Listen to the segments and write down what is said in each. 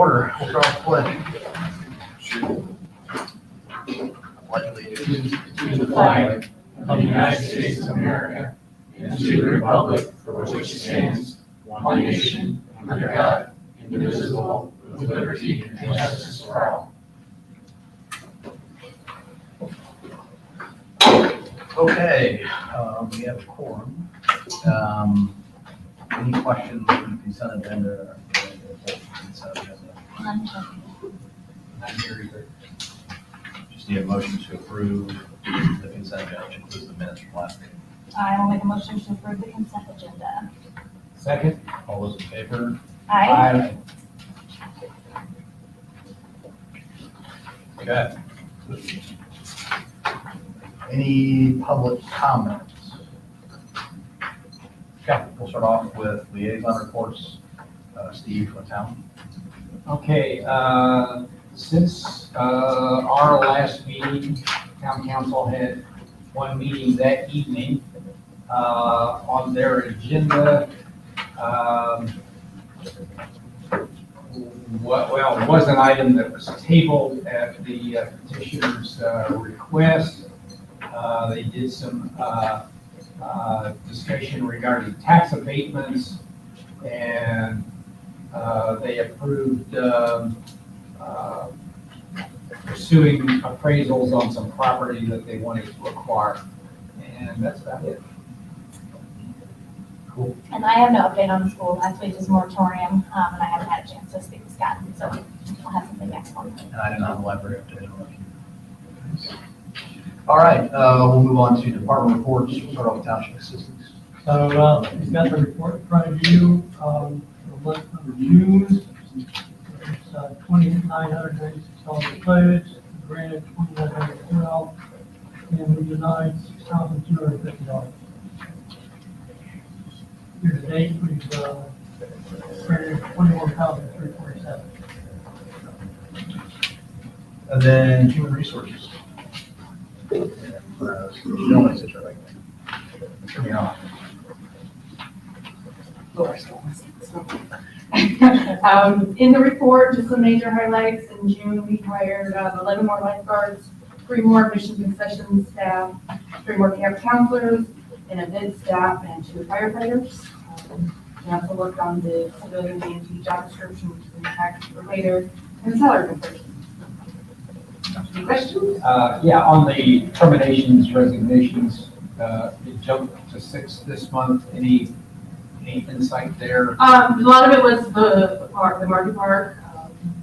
order. We'll start off with pledge allegiance to the flag of the United States of America and to the republic for which it stands, one nation, under God, indivisible, with liberty and justice for all. Okay, we have a quorum. Any questions on the consent agenda? Not here either. Just need a motion to approve the consent agenda, which includes the minutes from last meeting. I will make a motion to approve the consent agenda. Second. All those in favor? Aye. Okay. Any public comments? Okay, we'll start off with liaison reports. Steve from town. Okay, since our last meeting, town council had one meeting that evening. On their agenda, it was an item that was tabled at the petitioner's request. They did some discussion regarding tax abatements, and they approved pursuing appraisals on some property that they wanted to acquire. And that's about it. Cool. And I have no update on the school. Last week was moratorium, and I haven't had a chance to speak to Scott, so I'll have something next month. And I did not have a library update on it. All right, we'll move on to department reports. We'll start off with township assistants. So, you've got the report in front of you, the month of June. It's $2,996 pledged, granted $2,912, and we denied $6,250. Year to date, we've granted $21,347. And then human resources. You don't want to sit there like that. Turn me off. In the report, just some major highlights. In June, we hired 11 more lifeguards, 3 more mission concession staff, 3 more camp counselors, and event staff, and 2 firefighters. We also worked on the civilian DNT job description, which is in the package for later, and the salary conversion. Any questions? Yeah, on the terminations, resignations, it jumped to 6 this month. Any insight there? A lot of it was the Market Park.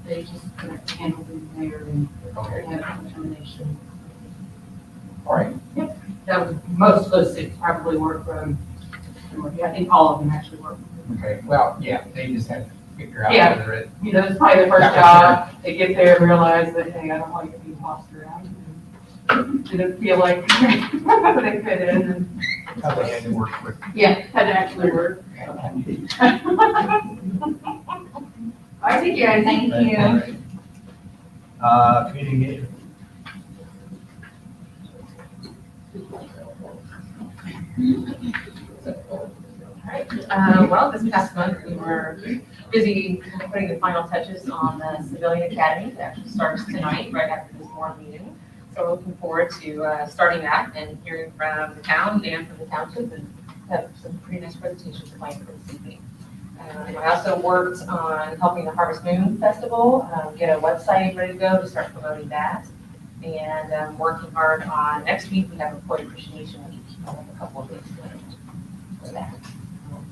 They just couldn't handle the mayor and Okay, had a determination. all right. That was, most of those 6 probably were from, I think all of them actually were. Okay, well, yeah, they just had to figure out Yeah. whether it, You know, it's probably their first job. They get there and realize that, hey, I don't want to be tossed around. And didn't feel like they fit in. And, how they had to work with. yeah, had to actually work. All right, thank you guys. Thank you. All right. Community engagement. Well, this past month, we were busy putting the final touches on the Civilian Academy that actually starts tonight, right after this morning meeting. So we're looking forward to starting that and hearing from the town and from the township, and have some pretty nice presentations planned for this evening. I also worked on helping the Harvest Moon Festival get a website ready to go to start promoting that. And I'm working hard on next week. We have Employee Appreciation Week, a couple of weeks for that.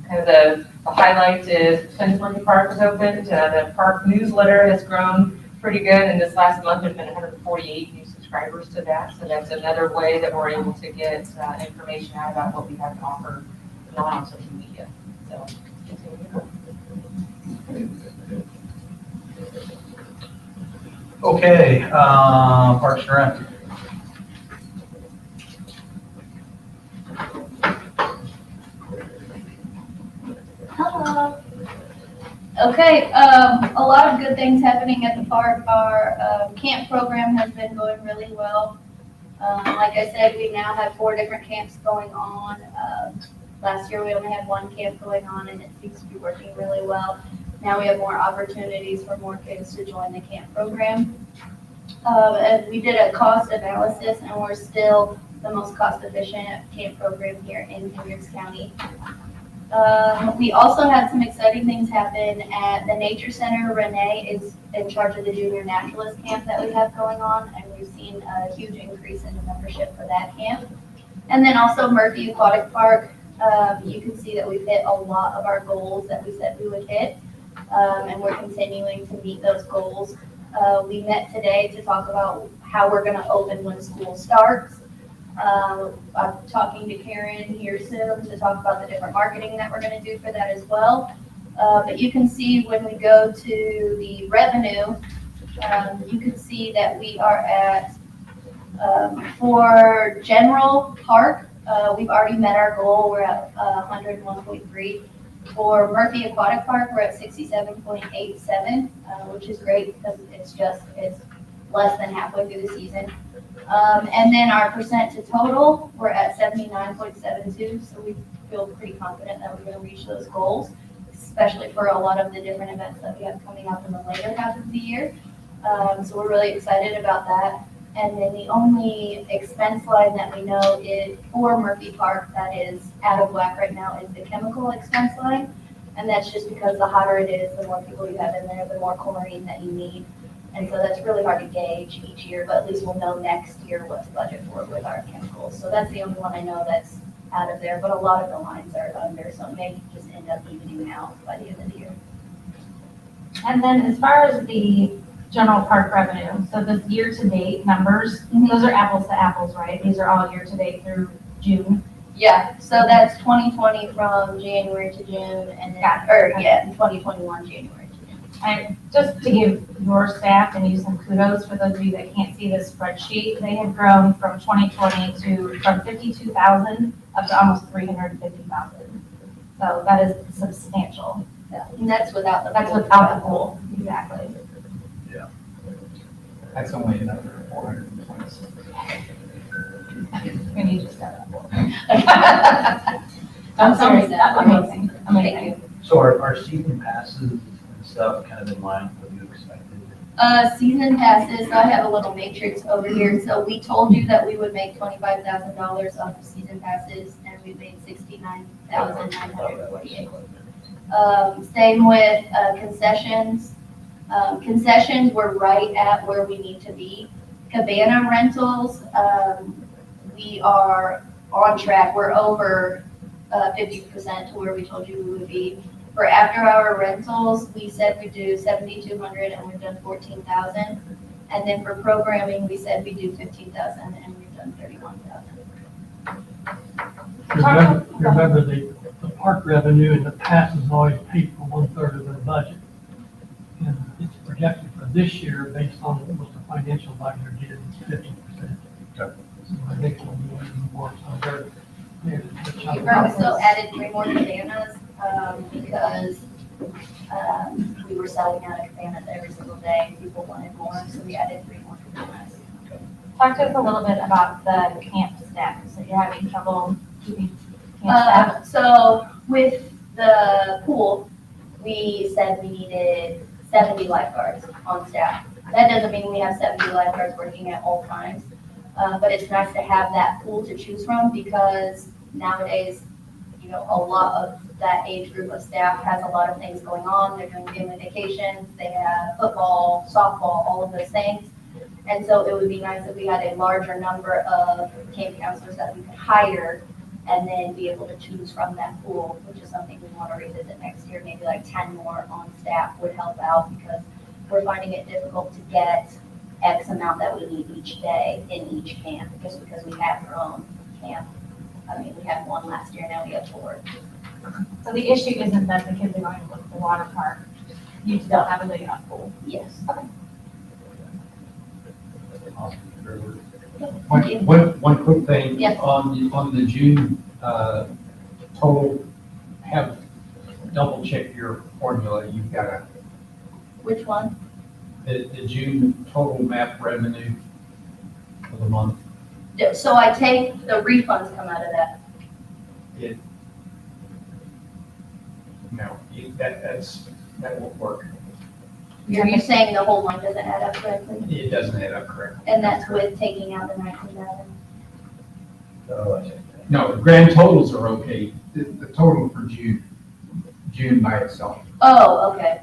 Kind of the highlight is since Market Park was opened, the park newsletter has grown pretty good. And this last month, there's been 148 new subscribers to that. So that's another way that we're able to get information out about what we have to offer, not on social media. So continue to Okay, Parks and Rec. Hello. Okay, a lot of good things happening at the park. Our camp program has been going really well. Like I said, we now have 4 different camps going on. Last year we only had 1 camp going on, and it seems to be working really well. now we have more opportunities for more kids to join the camp program. And we did a cost analysis, and we're still the most cost-efficient camp program here in Hendricks County. We also had some exciting things happen at the Nature Center. Renee is in charge of the junior naturalist camp that we have going on, and we've seen a huge increase in the membership for that camp. And then also Murphy Aquatic Park. You can see that we've hit a lot of our goals that we said we would hit, and we're continuing to meet those goals. We met today to talk about how we're going to open when school starts. I'm talking to Karen here soon to talk about the different marketing that we're going to do for that as well. But you can see when we go to the revenue, you can see that we are at, for general park, we've already met our goal. We're at 101.3. For Murphy Aquatic Park, we're at 67.87, which is great because it's less than halfway through the season. And then our percent to total, we're at 79.72, so we feel pretty confident that we're going to reach those goals, especially for a lot of the different events that we have coming up in the later half of the year. So we're really excited about that. And then the only expense line that we know is for Murphy Park that is out of whack right now is the chemical expense line. And that's just because the hotter it is, the more people you have in there, the more chlorine that you need. And so that's really hard to gauge each year, but at least we'll know next year what to budget for with our chemicals. So that's the only one I know that's out of there, but a lot of the lines are under, so it may just end up evening out by the end of the year. And then as far as the general park revenue, so the year-to-date numbers, those are apples to apples, right? These are all year-to-date through June. Yeah, so that's 2020 from January to June, and then, 2021 January to June. And just to give your staff and you some kudos for those of you that can't see this spreadsheet, they have grown from 2020 from 52,000 up to almost 350,000. So that is substantial. Yeah, and that's without the That's pool. without the pool, exactly. That's only another 426. We need to start that. I'm sorry, That's amazing, amazing. Thank you. So are season passes and stuff kind of in line with what you expected? Season passes, so I have a little matrix over here. So we told you that we would make $25,000 off of season passes, and we made $69,948. Same with concessions. Concessions, we're right at where we need to be. Cabana rentals, we are on track. We're over 50% to where we told you we would be. For after-hour rentals, we said we'd do 7,200 and we've done 14,000. And then for programming, we said we'd do 15,000 and we've done 31,000. Remember the park revenue and the passes always paid for 1/3 of their budget. And it's projected for this year based on what the financial advisor did, it's 50%. Okay. So I think we'll do even more, so they're We also added 3 more cabanas because we were selling out of cabanas every single day. People wanted more, so we added 3 more cabanas. Talk to us a little bit about the camp staff. So you're having trouble keeping camp staff? So with the pool, we said we needed 70 lifeguards on staff. That doesn't mean we have 70 lifeguards working at all times, but it's nice to have that pool to choose from because nowadays, a lot of that age group of staff has a lot of things going on. They're doing family vacations, they have football, softball, all of those things. And so it would be nice if we had a larger number of camp counselors that we could hire and then be able to choose from that pool, which is something we want to revisit next year. Maybe like 10 more on staff would help out because we're finding it difficult to get X amount that we need each day in each camp, just because we have our own camp. I mean, we had 1 last year, now we have 4. So the issue isn't that the kids are going to the water park. You just don't have a big enough pool. Yes. One quick thing. Yes. On the June total, have double check your formula. You've got Which one? the June total MAP revenue for the month. So I take, the refunds come out of that. No, that's that won't work. Are you saying the whole line doesn't add up correctly? It doesn't add up correctly. And that's with taking out the 19,000? Oh, I see. No, the grand totals are okay. The total for June by itself. Oh, okay.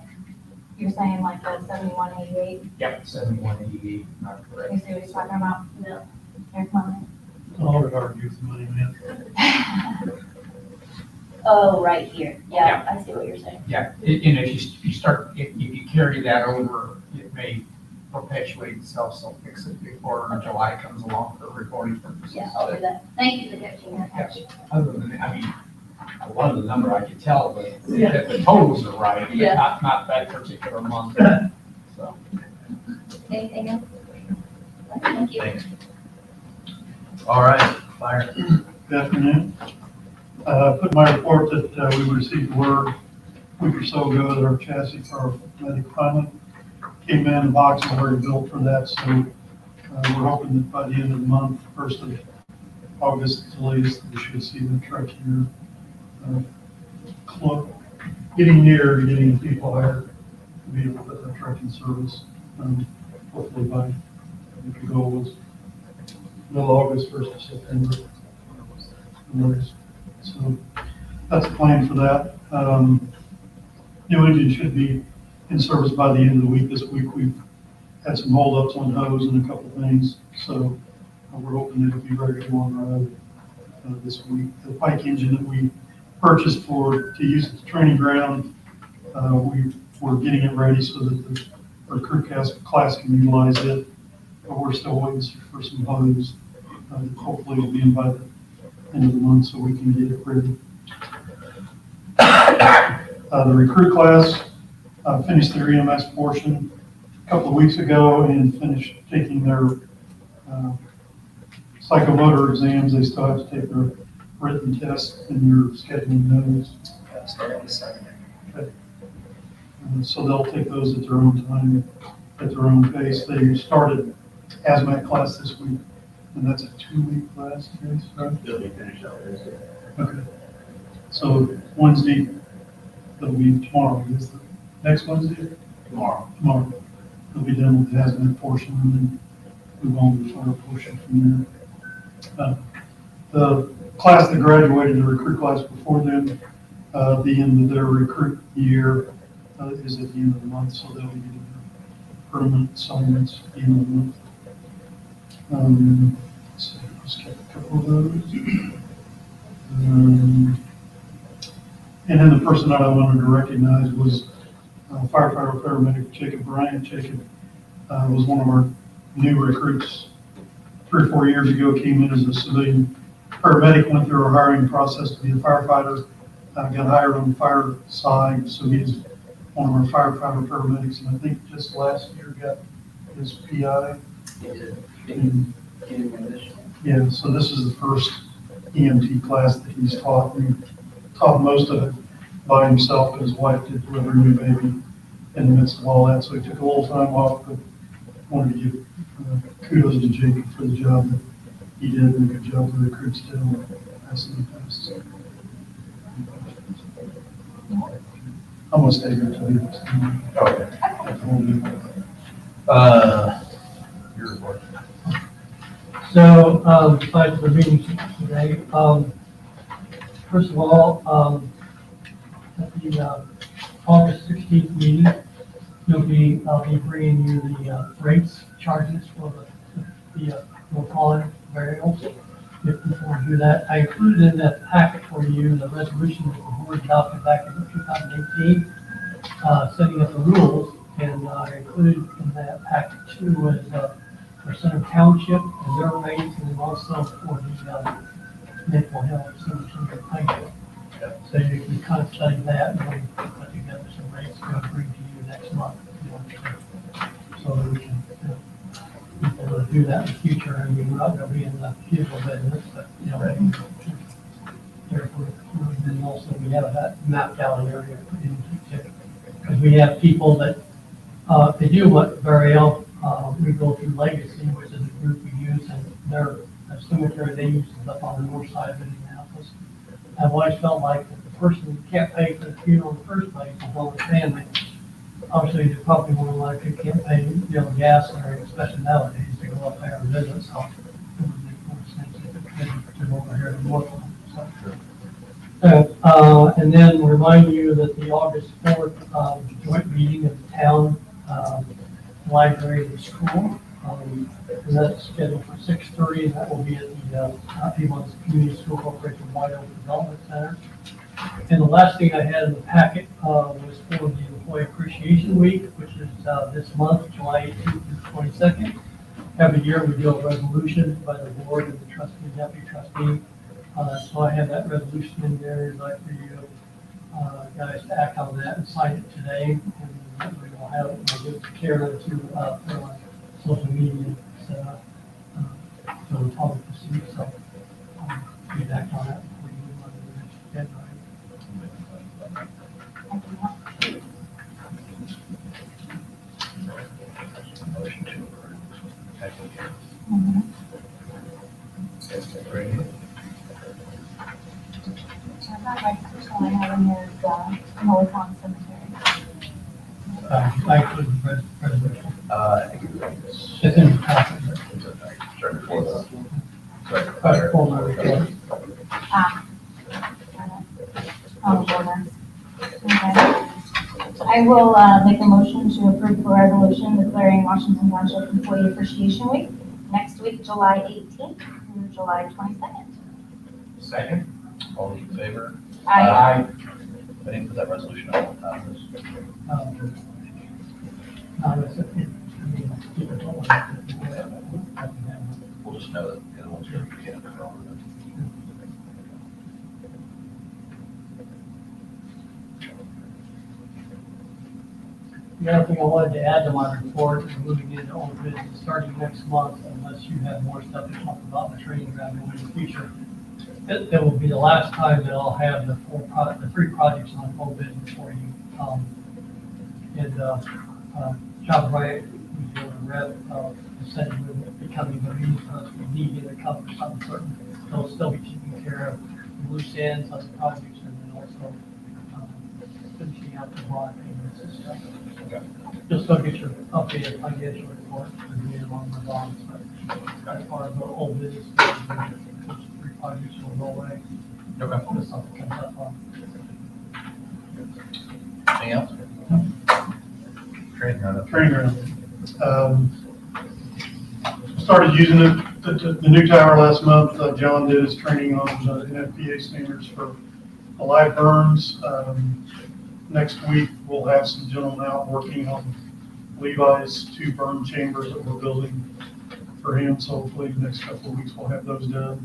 You're saying like the 7188, Yep. 7188, not correct. you see what he's talking about? No. Here's mine. All of our youth money, man. Oh, right here. Yeah, I see what you're saying. Yeah, and if you start, if you carry that over, it may perpetuate itself, so fix it before July comes along for reporting purposes. Yeah, I'll do that. Thank you for catching that. Other than, I mean, a lot of the number I could tell, but that the totals are right, but Yeah. not that particular month. So, Anything else? Thank you. Thanks. All right, fire. Good afternoon. Put in my report that we received word a week or so ago that our chassis for our medic finally came in, the box is already built for that, so we're hoping that by the end of the month, 1st of August at the latest, we should see the truck here. Getting near to getting people hired to be able to put that truck in service. Hopefully by, I think the goal was middle August, 1st of September. So that's the plan for that. New engine should be in service by the end of the week. This week we've had some holdups on hose and a couple of things, so we're hoping it'll be ready to go on the road this week. The Pike engine that we purchased to use at the training ground, we're getting it ready so that our crew class can utilize it, but we're still waiting for some hose. Hopefully it'll be in by the end of the month so we can get it ready. The recruit class finished their EMS portion a couple of weeks ago and finished taking their psychomotor exams. They still have to take their written test and your scheduling those. So they'll take those at their own time, at their own pace. They started hazmat class this week, and that's a 2-week class, Chase, right? They'll be finished out there. Okay. So Wednesday, that'll be tomorrow, I guess, next Wednesday? Tomorrow. Tomorrow. They'll be done with the hazmat portion and then move on to the fire portion from there. The class that graduated, the recruit class before them, the end of their recruit year is at the end of the month, so they'll be getting their permanent assignments at the end of the month. So just got a couple of those. And then the person that I wanted to recognize was firefighter paramedic Jacob Bryant. Jacob was one of our new recruits 3 or 4 years ago, came in as a civilian paramedic, went through our hiring process to be a firefighter, got hired on the fire side, so he's one of our firefighter paramedics, and I think just last year got his PI. And, yeah, so this is the first EMT class that he's taught. He taught most of it by himself, but his wife did deliver a new baby in the midst of all that, so he took a little time off, but wanted to give kudos to Jacob for the job that he did, and a good job the recruits did on passing the test. I'm gonna stay here till you. Okay. Your report. So, besides the meeting today, first of all, at the August 16th meeting, I'll be bringing you the rates, charges for the we'll call it variables. If you want to do that, I included in that packet for you the resolution that the board adopted back in 2018, setting up the rules, and I included in that packet too was for Center Township and their rates, and then also for the mental health senior center Township. So you can kind of study that and then put together some rates to bring to you next month. So that we can people to do that in the future. I mean, we're not going to be in the vehicle business, but therefore, then also we have that mapped out area because we have people that they do what Burial. We go through Legacy, which is a group we use, and their cemetery they use is up on the north side of Indianapolis. I've always felt like that the person who can't pay for the funeral in the first place is on the family. obviously, you probably won't like a campaign, gas, or especially nowadays, to go up there and visit, so it would make more sense if it could to go over here and work on it, so. And then remind you that the August 4th joint meeting of the town library and school, and that's scheduled for 6:30, and that will be at the Avon's Community School Corporation White Oak Development Center. And the last thing I had in the packet was for the Employee Appreciation Week, which is this month, July 18th through 22nd. Every year we do a resolution by the board and the trustee, deputy trustee. So I have that resolution in there. I'd like for you guys to act on that and sign it today. And we will have it, we'll give it to Karen to put on social media. So we'll probably proceed. So please act on that before you move on to the next deadline. Motion to approve. Second. Mhm. Ready? I thought my first one I have in here is Millicom Cemetery. I include the resolution. I think it's like this. It's in the packet. Sorry, before the. Full report. Okay. I will make a motion to approve the resolution declaring Washington Township Employee Appreciation Week next week, July 18th through July 22nd. Second. All those in favor? I I didn't put that resolution on the top of this. Keep it all. We'll just know that the other ones are getting it wrong. The other thing I wanted to add to my report is moving into old business starting next month, unless you have more stuff to talk about the training ground in the future. It will be the last time that I'll have the three projects on old business for you. John Bryant, who's the rep, said he would be coming to meet us. We need to cover something certain. They'll still be taking care of the loose ends on the projects and then also finishing out the bond payments and stuff. Just so get your updated financial report and get along the bonds. But as far as the old business, those three projects will go away. Okay. Unless something comes up on. Anything else? Training ground. Training ground. Started using it, the new tower last month. John did his training on the NFPA standards for the live burns. Next week, we'll have some gentlemen out working on Levi's 2 burn chambers that we're building for him. So hopefully the next couple of weeks, we'll have those done.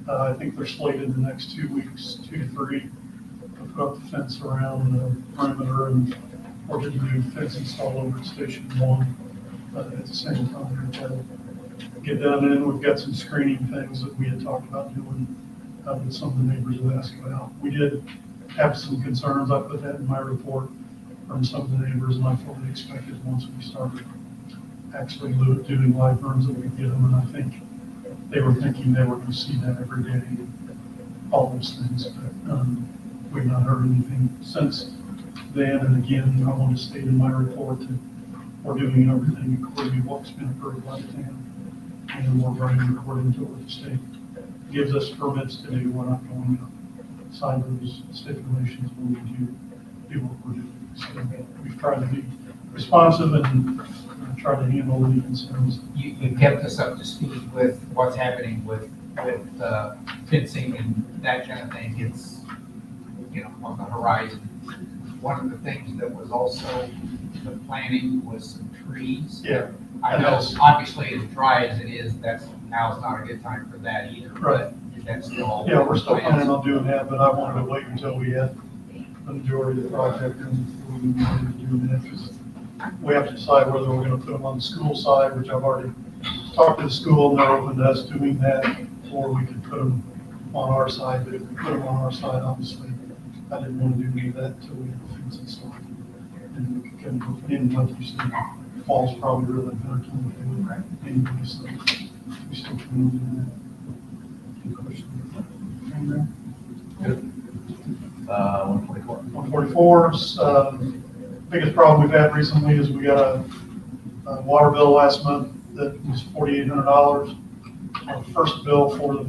I think they're slated the next 2 weeks, 2 to 3, to put up the fence around the perimeter, and we're getting new fence installed over at Station 1 at the same time. That'll get done, and we've got some screening things that we had talked about doing that some of the neighbors have asked about. We did have some concerns. I put that in my report from some of the neighbors, and I fully expected once we started actually doing live burns that we'd get them, and I think they were thinking they were going to see that every day, all those things, but we've not heard anything since then. And again, I want to state in my report that we're doing everything according to what's been approved by the town, and we're running according to what the state gives us permits to do. We're not going outside those stipulations when we do what we're doing. So we've tried to be responsive and try to handle any concerns. You kept us up to speed with what's happening with fencing and that kind of thing. It's, on the horizon. One of the things that was also the planning was some trees. Yeah. I know, obviously, as dry as it is, now's not a good time for that either. Right. But that's still. Yeah, we're still planning on doing that, but I wanted to wait until we had the majority of the project and we can do that. Because we have to decide whether we're going to put them on the school side, which I've already talked to the school, and they're open to us doing that, or we could put them on our side. But if we put them on our side, obviously, I didn't want to do any of that until we had the fence installed. And we couldn't go in, like you said, fall's probably really better time to do it anyway, so we still can do that. Any questions? Good. 144. 144s, biggest problem we've had recently is we got a water bill last month that was $4,800. Our first bill for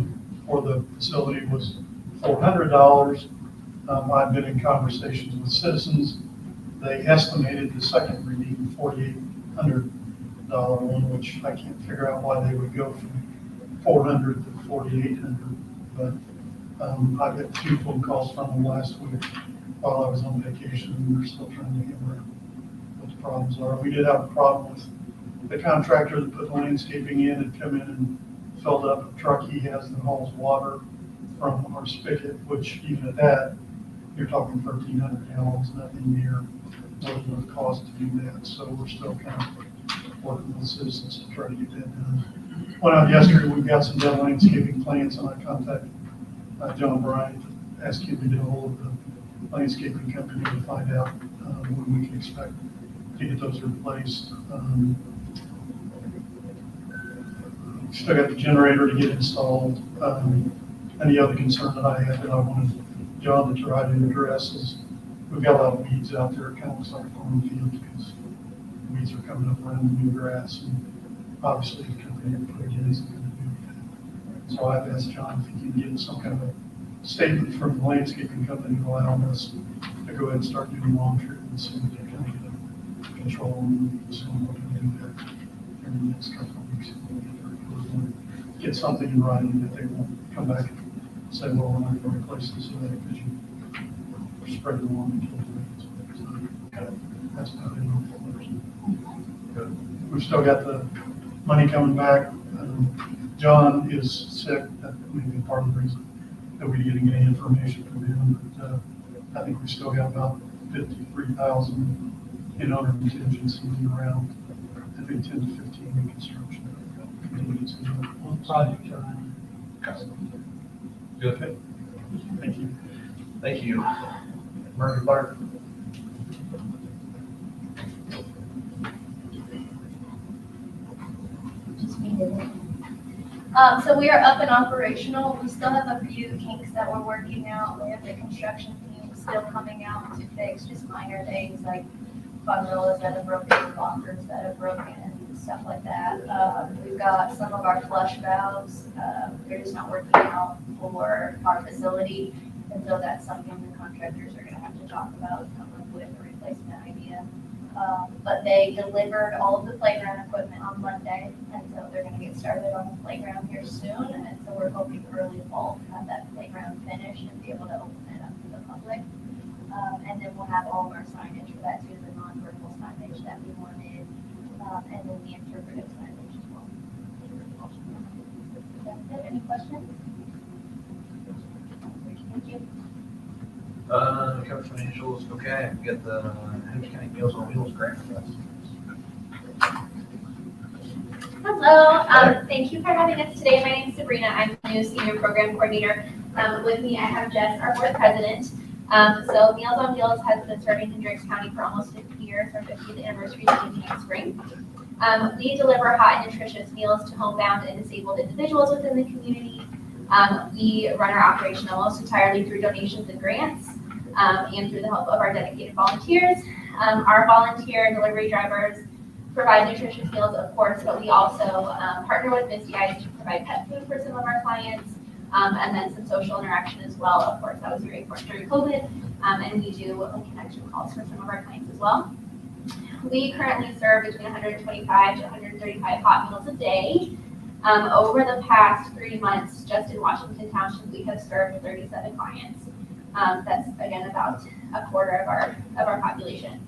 the facility was $400. I've been in conversations with citizens. They estimated the second reading $4,800 one, which I can't figure out why they would go from 400 to 4,800. But I got 2 phone calls from them last week while I was on vacation, and we're still trying to hammer out what the problems are. We did have a problem with the contractor that put the landscaping in and come in and filled up a truck he has that hauls water from our spigot, which even at that, you're talking 1,300 gallons, nothing near what it would cost to do that. So we're still kind of working with citizens to try to get that done. Went out yesterday, we got some done landscaping plans, and I contacted John Bryant, asked him to get a hold of the landscaping company to find out when we can expect to get those replaced. Still got the generator to get installed. And the other concern that I had that I wanted John to try to address is we've got a lot of weeds out there. It kind of looks like a farm field because weeds are coming up around the new grass, and obviously the company that put it in isn't going to do anything. So I've asked John if he can get some kind of a statement from the landscaping company allowing us to go ahead and start doing lawn treatment so we can kind of get a control on the weeds. So we're going to do that in the next couple of weeks. Get something in writing that they won't come back and say, well, we're not going to replace this today because you're spreading the lawn and killing weeds. So that's about it. Good. We've still got the money coming back. John is sick. That may be part of the reason that we're getting any information from him. But I think we still got about 53,000 in other contingency around. I think 10 to 15 in construction. On project time. Good. Okay. Thank you. Thank you. Murphy Clark. So we are up and operational. We still have a few kinks that we're working out. We have the construction team still coming out to fix just minor things like gondolas that have broken, lockers that have broken, stuff like that. We've got some of our flush valves. They're just not working out for our facility. And so that's something the contractors are going to have to talk about, come up with a replacement idea. But they delivered all of the playground equipment on Monday, and so they're going to get started on the playground here soon. And so we're hoping early fall to have that playground finished and be able to open it up to the public. And then we'll have all of our signage for that too, the non-vertical signage that we wanted, and then the interpretive signage as well. That's it. Any questions? Thank you. Cover financials, okay, we got the Henry County Meals on Wheels grant for us. Hello, thank you for having us today. My name is Sabrina. I'm the new senior program coordinator. With me, I have Jess, our board president. So Meals on Wheels has been serving in Driggs County for almost 50 years. Our 50th anniversary is next spring. We deliver hot and nutritious meals to homebound and disabled individuals within the community. We run our operation almost entirely through donations and grants, and through the help of our dedicated volunteers. Our volunteer delivery drivers provide nutritious meals, of course, but we also partner with Misty Eyes to provide pet food for some of our clients, and then some social interaction as well. Of course, that was very important during COVID, and we do connection calls for some of our clients as well. We currently serve between 125 to 135 hot meals a day. Over the past 3 months, just in Washington Township, we have served 37 clients. That's again about a quarter of our population.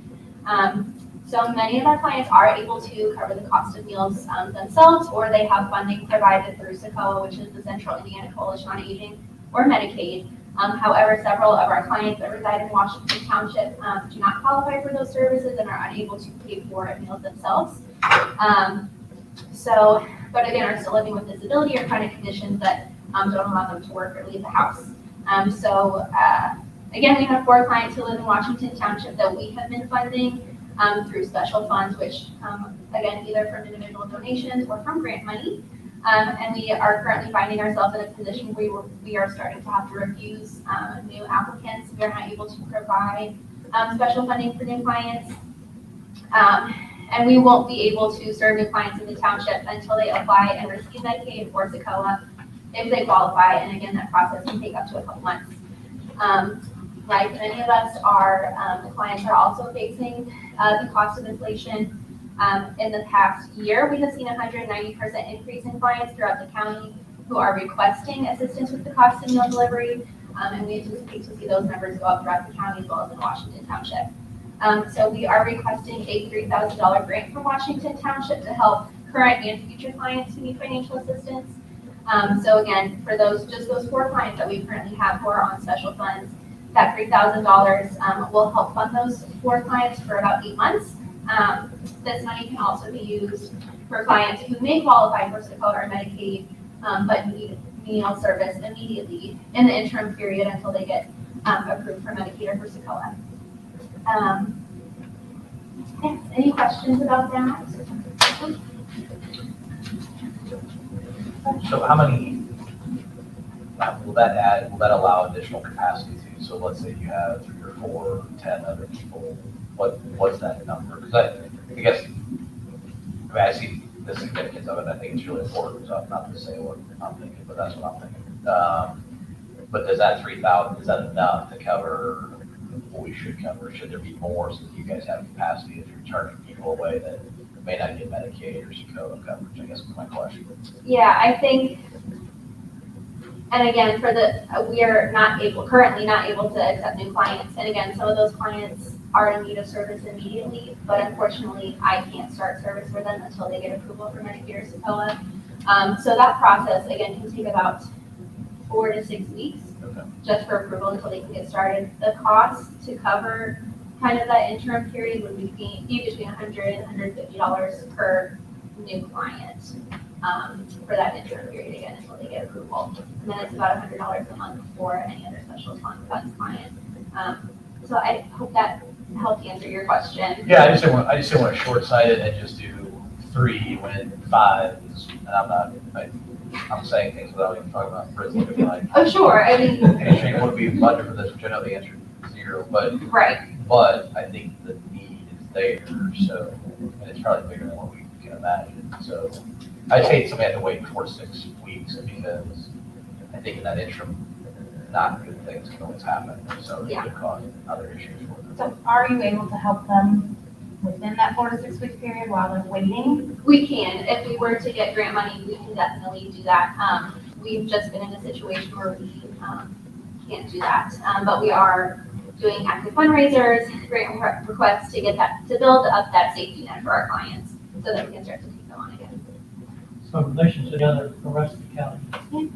So many of our clients are able to cover the cost of meals themselves, or they have funding provided through SACOA, which is the Central Indiana Coalition on Aging, or Medicaid. However, several of our clients that reside in Washington Township do not qualify for those services and are unable to pay for meals themselves. But again, are still living with disability or chronic conditions that don't allow them to work or leave the house. Again, we have 4 clients who live in Washington Township that we have been funding through special funds, which again, either from individual donations or from grant money. And we are currently finding ourselves in a position where we are starting to have to refuse new applicants. We are not able to provide special funding for new clients. And we won't be able to serve new clients in the township until they apply and receive Medicaid or SACOA if they qualify. And again, that process can take up to a couple months. Like many of us, our clients are also facing the cost of inflation. In the past year, we have seen a 190% increase in clients throughout the county who are requesting assistance with the cost of meal delivery. And we anticipate to see those numbers go up throughout the county as well as in Washington Township. So we are requesting a $3,000 grant from Washington Township to help current and future clients who need financial assistance. So again, for just those 4 clients that we currently have who are on special funds, that $3,000 will help fund those 4 clients for about 8 months. This money can also be used for clients who may qualify for SACOA or Medicaid, but need meal service immediately in the interim period until they get approved for Medicaid or for SACOA. Yes, any questions about that? So how many, will that allow additional capacity too? So let's say you have 3 or 4, or 10 other people, what's that number? Because I guess, I see the significance of it, I think it's really important, so I'm not to say what I'm thinking, but that's what I'm thinking. But does that 3,000, is that enough to cover what we should cover? Should there be more so that you guys have capacity if you're turning people away that may not get Medicaid or SACOA coverage, I guess is my question. Yeah, I think, and again, we are currently not able to accept new clients. And again, some of those clients are in need of service immediately, but unfortunately, I can't start service for them until they get approval for Medicare or SACOA. So that process, again, can take about 4 to 6 weeks just for approval until they can get started. The cost to cover kind of that interim period would be between $100 and $150 per new client for that interim period, again, until they get approval. And then it's about $100 a month for any other special funds client. So I hope that helped answer your question. Yeah, I just didn't want to short-sight it and just do 3 when 5 is, and I'm saying things without even talking about Fritz looking like. Oh, sure, I mean. Anything would be budget for this, which I know the answer is 0, but. Right. But I think the need is there, so, and it's probably bigger than what we can imagine. So I'd say somebody had to wait 4 to 6 weeks because I think in that interim, not good things can always happen. So it could cause other issues for them. So are you able to help them within that 4 to 6 week period while they're waiting? We can. If we were to get grant money, we can definitely do that. We've just been in a situation where we can't do that. But we are doing active fundraisers, grant requests to build up that safety net for our clients so that we can start to take them on again. So in relation to the rest of the county,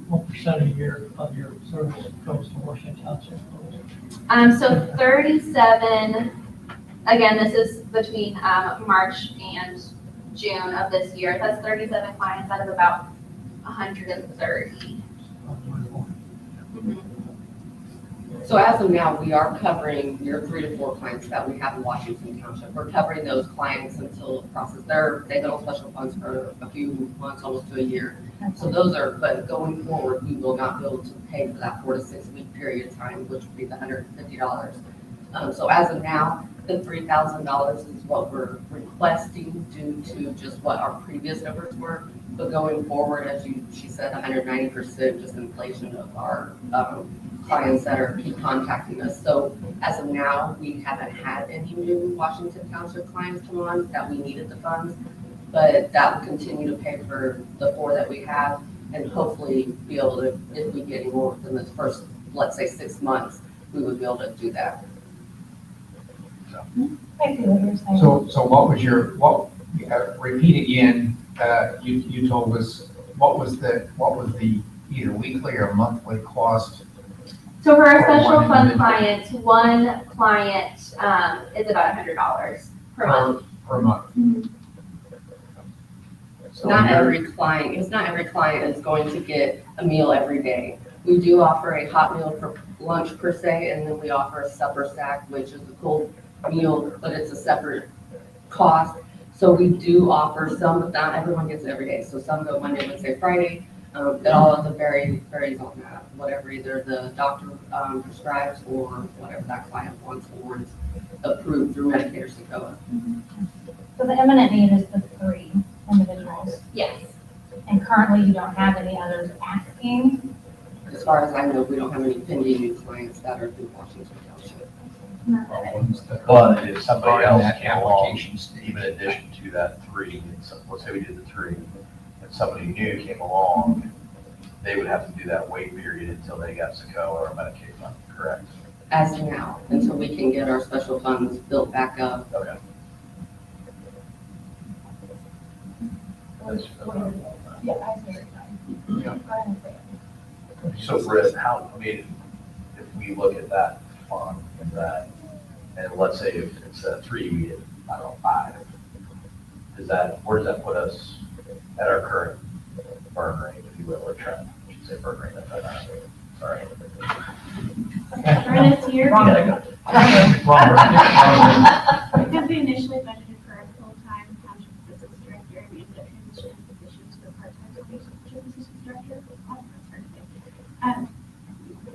what percent of your service goes to Washington Township? So 37, again, this is between March and June of this year. That's 37 clients out of about 130. So as of now, we are covering your 3 to 4 clients that we have in Washington Township. We're covering those clients until the process. They've been on special funds for a few months, almost to a year. So but going forward, we will not be able to pay for that 4 to 6 week period of time, which would be the $150. So as of now, the $3,000 is what we're requesting due to just what our previous numbers were. But going forward, as she said, 190% just inflation of our clients that keep contacting us. So as of now, we haven't had any new Washington Township clients come on that we needed the funds, but that will continue to pay for the 4 that we have and hopefully be able to, if we get any more within the first, let's say 6 months, we would be able to do that. I see what you're saying. So what was repeat again, you told us, what was the either weekly or monthly cost? So for our For special one fund individual. clients, one client is about $100 per month. Per month. Mhm. So Not you're- every client is going to get a meal every day. We do offer a hot meal for lunch per se, and then we offer a supper stack, which is a cold meal, but it's a separate cost. So we do offer some, but not everyone gets it every day. So some go Monday, Wednesday, Friday. It all varies on that, whatever either the doctor prescribes or whatever that client wants or is approved through Medicare or Secoa. So the imminent need is the 3 individuals, Yes. and currently you don't have any others asking. As far as I know, we don't have any pending new clients that are through Washington Township. But if somebody Are in else that came along, application stage. even in addition to that 3, so let's say we did the 3, and somebody new came along, they would have to do that wait period until they got Secoa or Medicaid funding, correct? As of now, until we can get our special funds built back up. Okay. Yeah, I see. So Britt, how, I mean, if we look at that fund and that, and let's say if it's a 3, we get, I don't know, 5, is that, where does that put us at our current burn rate, if you will, or trend? I should say burn rate, sorry. For this year, Yeah, because we initially budgeted for a full-time township assistance director, we ended up transitioning positions to a part-time township assistance director.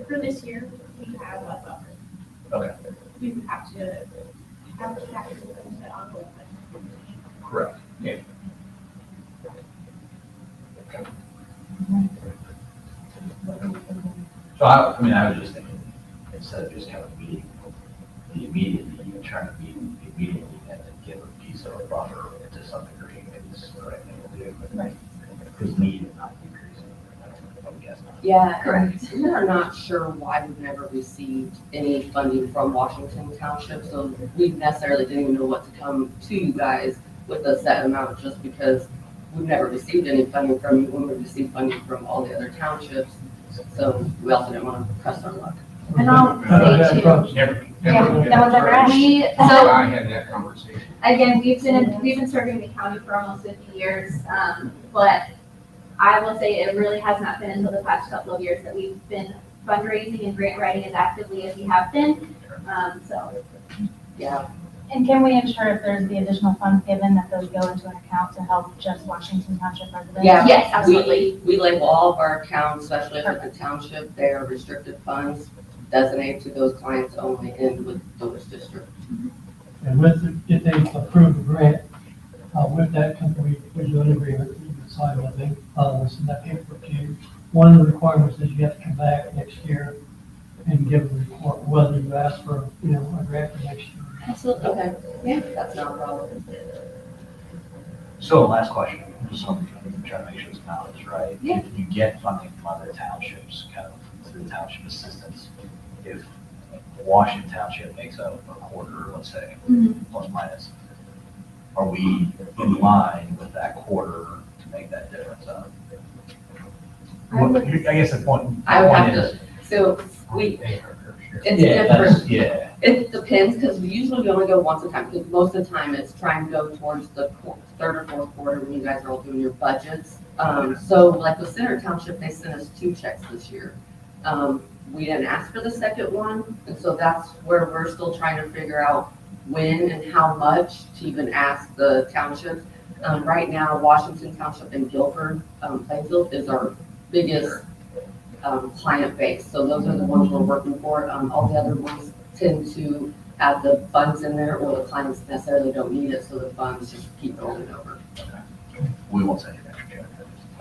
For this year, we have a buffer. Okay. We would have to put that on. Correct. Yeah. So I mean, I was just thinking, instead of just kind of meeting the immediate need, trying to meet the immediate need and then give a piece of a buffer to some degree, maybe this is the right thing to do. Right. Because need is not decreasing, I would guess not. Yeah, correct. We are not sure why we've never received any funding from Washington Township, so we necessarily didn't even know what to come to you guys with a set amount, just because we've never received any funding from you when we received funding from all the other townships. So we also didn't want to press our luck. And I'll say too, Never. Yeah, that was ever asked. I had that conversation. again, we've been serving the county for almost 50 years, but I will say it really has not been until the past couple of years that we've been fundraising and grant writing as actively as we have been. So, Yeah, And can we ensure if there's the additional funds given that those go into an account to help just Washington Township residents? yeah. Yes, absolutely. We label all of our accounts, especially with the township, they are restricted funds, designated to those clients only and with Doris District. And if they approve the grant, with that company, we do an agreement, you can sign, I think, send that paperwork to you. One of the requirements is you have to come back next year and give a report whether you ask for, a grant for next year. Absolutely. Okay, yeah, that's not a problem. So last question, just so I'm trying to make sure this knowledge is right. Yeah. If you get funding from other townships, kind of through township assistance, if Washington Township makes up a quarter, let's say, plus minus, are we in line with that quarter to make that difference up? I guess the point. I would have is- to, so it's Yeah, different. yeah, It depends, because we usually only go once a time, because most of the time it's trying to go towards the third or fourth quarter when you guys are all doing your budgets. So like with Center Township, they sent us 2 checks this year. We didn't ask for the second one, and so that's where we're still trying to figure out when and how much to even ask the townships. Right now, Washington Township and Guilford, Plainfield is our biggest client base. So those are the ones we're working for. All the other ones tend to have the funds in there, or the clients necessarily don't need it, so the funds just keep rolling over. we won't say anything.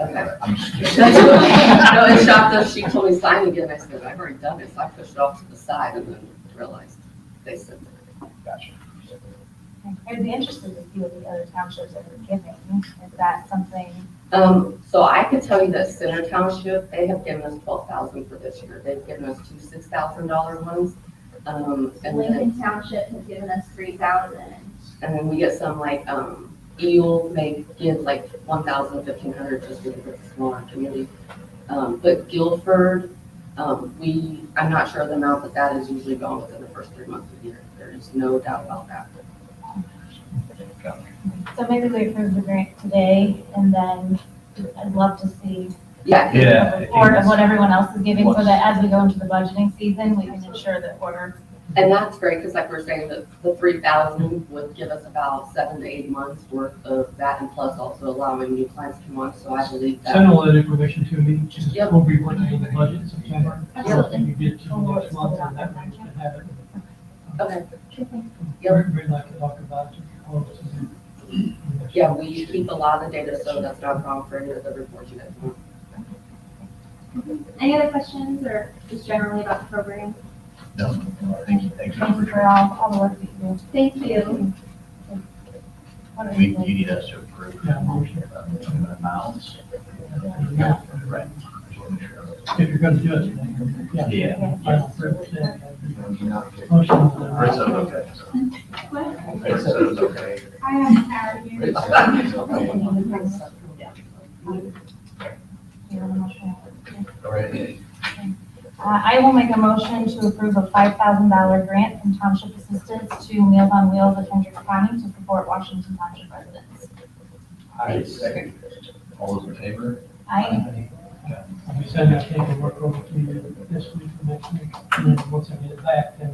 Okay. I'm just No, kidding. it shocked us. She told me sign again. I said, I've already done it. So I pushed it off to the side and then realized they sent it. Gotcha. I'd be interested to see what the other townships are giving. Is that something? So I could tell you that Center Township, they have given us $12,000 for this year. They've given us 2 $6,000 ones. And then Lincoln Township has given us 3,000. we get some like, Eel, they give like 1,000, 1,500 just because it's a smaller community. But Guilford, I'm not sure the amount, but that is usually gone within the first 3 months of the year. There is no doubt about that. So maybe we approve the grant today, and then I'd love to see Yeah. Yeah. a report of what everyone else is giving, so that as we go into the budgeting season, we can ensure that we're. And that's great, because like we're saying, the 3,000 would give us about 7 to 8 months worth of that, and plus also allowing new clients to come on, so I believe that. Send all that information to me, Yep. we'll be working on the budget in September. Absolutely. You get to next month, and that way we can have it Okay. We'd like to talk about it. Yeah, we keep a lot of the data, so that's not a problem for any of the reports you guys want. Any other questions or just generally about the program? No, thank you, thank Thank you you. for all the work that you do. Thank you. We, you need us to approve Yeah, motion. amounts. Right. If you're gonna do it. Yeah. Final approval, motion. Chris said okay. Chris said it's okay. I am tired. Chris said it's okay. All right. I will make a motion to approve a $5,000 grant from Township Assistance to Meals on Wheels of Hendricks County to support Washington Township residents. I second. All those in favor? I, We send that paperwork over to you this week or next week, and then once I get it back, then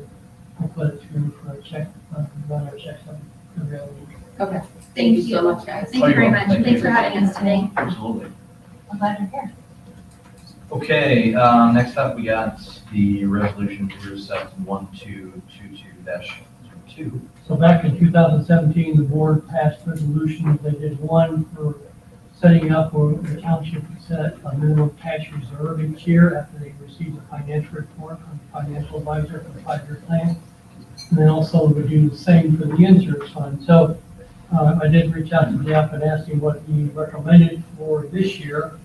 we'll put it through for a check, run our checks on every other week. Okay. Thank you so much, guys. Thank you very much. Thanks for having us today. Absolutely. I'm glad you're here. Okay, next up, we got the resolution 071222-02. So back in 2017, the board passed resolutions. They did one for setting up where the township would set a minimum cash reserve each year after they received a financial report from the financial advisor for the 5-year plan. And then also would do the same for the insurance fund. So I did reach out to Jeff and ask him what he recommended for this year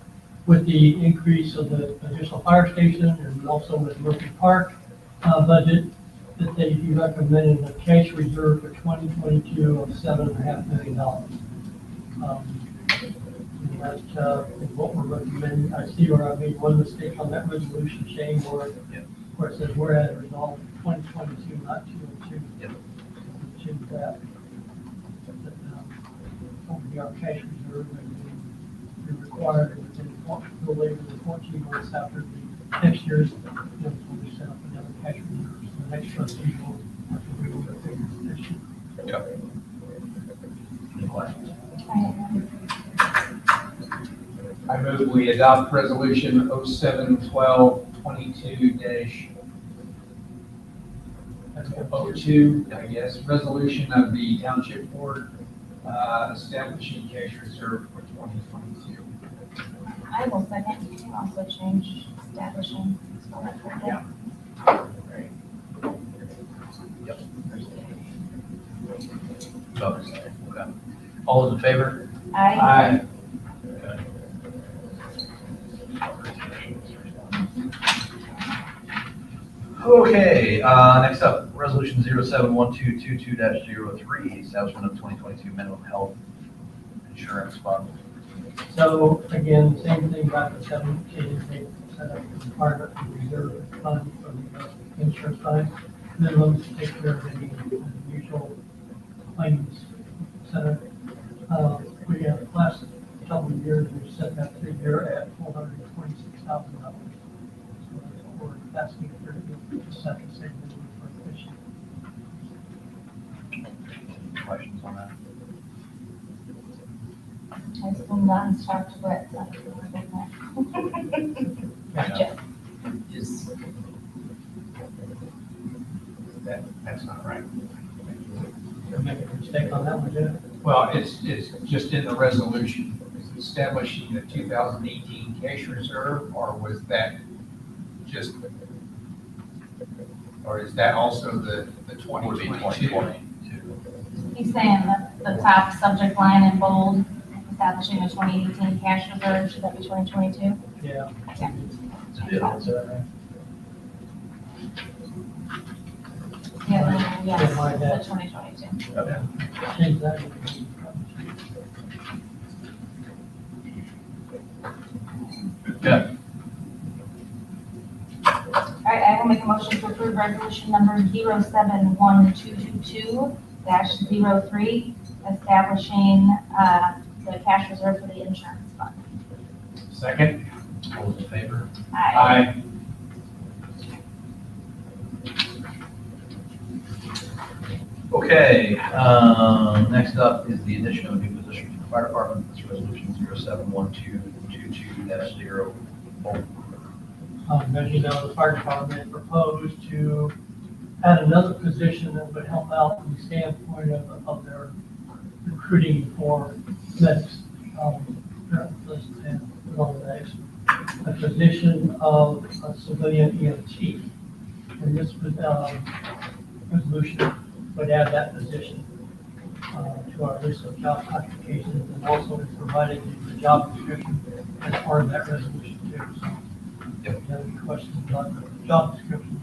with the increase of the additional fire station and also with Murphy Park budget, that he recommended a cash reserve for 2022 of $7.5 million. That's what we're recommending. I see where I made one mistake on that resolution, Shane, where it says we're at a result 2022, not 202. Yep. Change that. Over here, our cash reserve, and we required within no later than 14 months after the next year's, we set up another cash reserve. So the next trustee will have to read the figures this year. Yep. Any questions? I move we adopt resolution 071222-02, I guess, resolution of the township board establishing cash reserve for 2022. I will second. You can also change establishing. Yeah. Right. Yep. Okay. All those in favor? I, Okay, next up, resolution 071222-03, establishment of 2022 minimum health insurance fund. So again, same thing about the 17, they set up the department reserve fund for the insurance fund. Minimums to take care of any usual claims center. We have last couple of years, we've set that figure at $426,000. So that's what we're asking for to do, to set the same minimum for this year. Questions on that? I just moved on and talked to Brett. Gotcha. That's not right. Did I make a mistake on that one, Jeff? Well, it's just in the resolution. Is it establishing the 2018 cash reserve, or was that just, or is that also the Would be 2022? 2022. He's saying that the top subject line in bold, establishing a 2018 cash reserve, should that be 2022? Yeah. It's a bit, is that right? Yeah, yes, my bad. the 2022. Okay. Change that. Good. All right, I will make a motion to approve resolution number 071222-03, establishing the cash reserve for the insurance fund. Second? All those in favor? Aye. Okay, next up is the addition of a new position for the fire department. This resolution 071222-04. As you know, the fire department proposed to add another position that would help out from the standpoint of their recruiting for medics. Let's put on the next, a position of a civilian EMT. And this would, resolution would add that position to our list of job classifications, and also is providing the job description as part of that resolution too. So if you have any questions about the job description,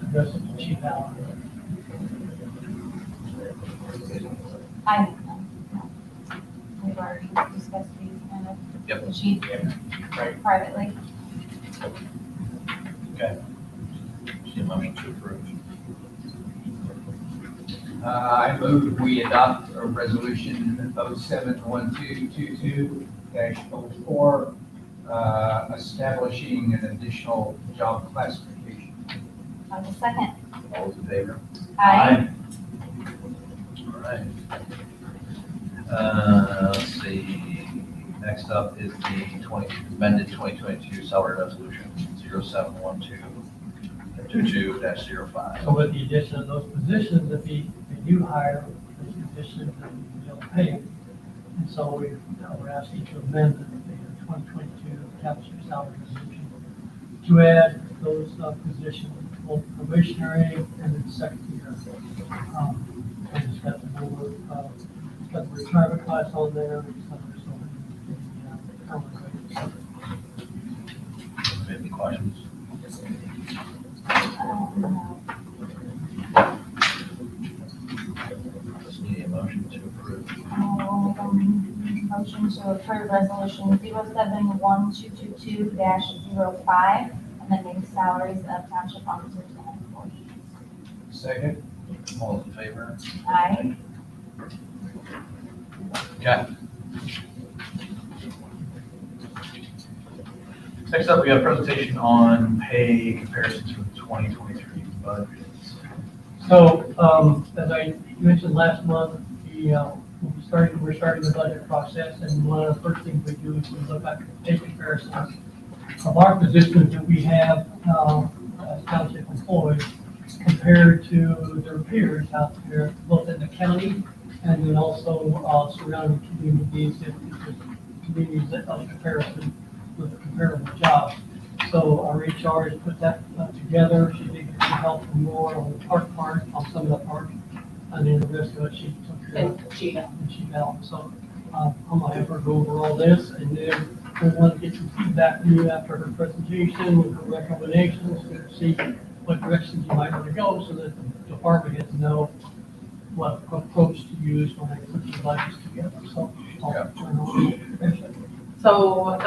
address it to Chief Allen. I, we've already discussed these kind of. Yep. The chief Right. privately. Okay. See a motion to approve. I move we adopt a resolution 071222-04, establishing an additional job classification. On the second. All those in favor? Aye. All right. Let's see, next up is the amended 2022 salary resolution 071222-05. So with the addition of those positions, if they do hire those positions, then they'll pay them. And so we're asking to amend the 2022 Township salary resolution to add those positions, both probationary and then second year. And it's got the number, it's got the retirement class on there, it's got the Any questions? Just need a motion to approve. I'll make a motion to approve resolution 071222-05, amending salaries of township officers and employees. Second. All those in favor? Aye. Okay. Next up, we have a presentation on pay comparisons for the 2023 budgets. So, as I mentioned last month, we're starting the budget process, and one of the first things we do is we look at pay comparisons of our positions that we have, as township employees compared to their peers out there, both in the county and then also, surrounding communities, communities that have comparison with a comparable job. So our HR has put that together. She did get some help from more on the part, on some of the parts, and then the rest of it she took care of. And she, And she helped. So I'm gonna have her go over all this, and then we want to get some feedback from you after her presentation with her recommendations to see what directions you might want to go, so that the department heads know what approach to use when they put the budgets together. So I'll turn over to you. So,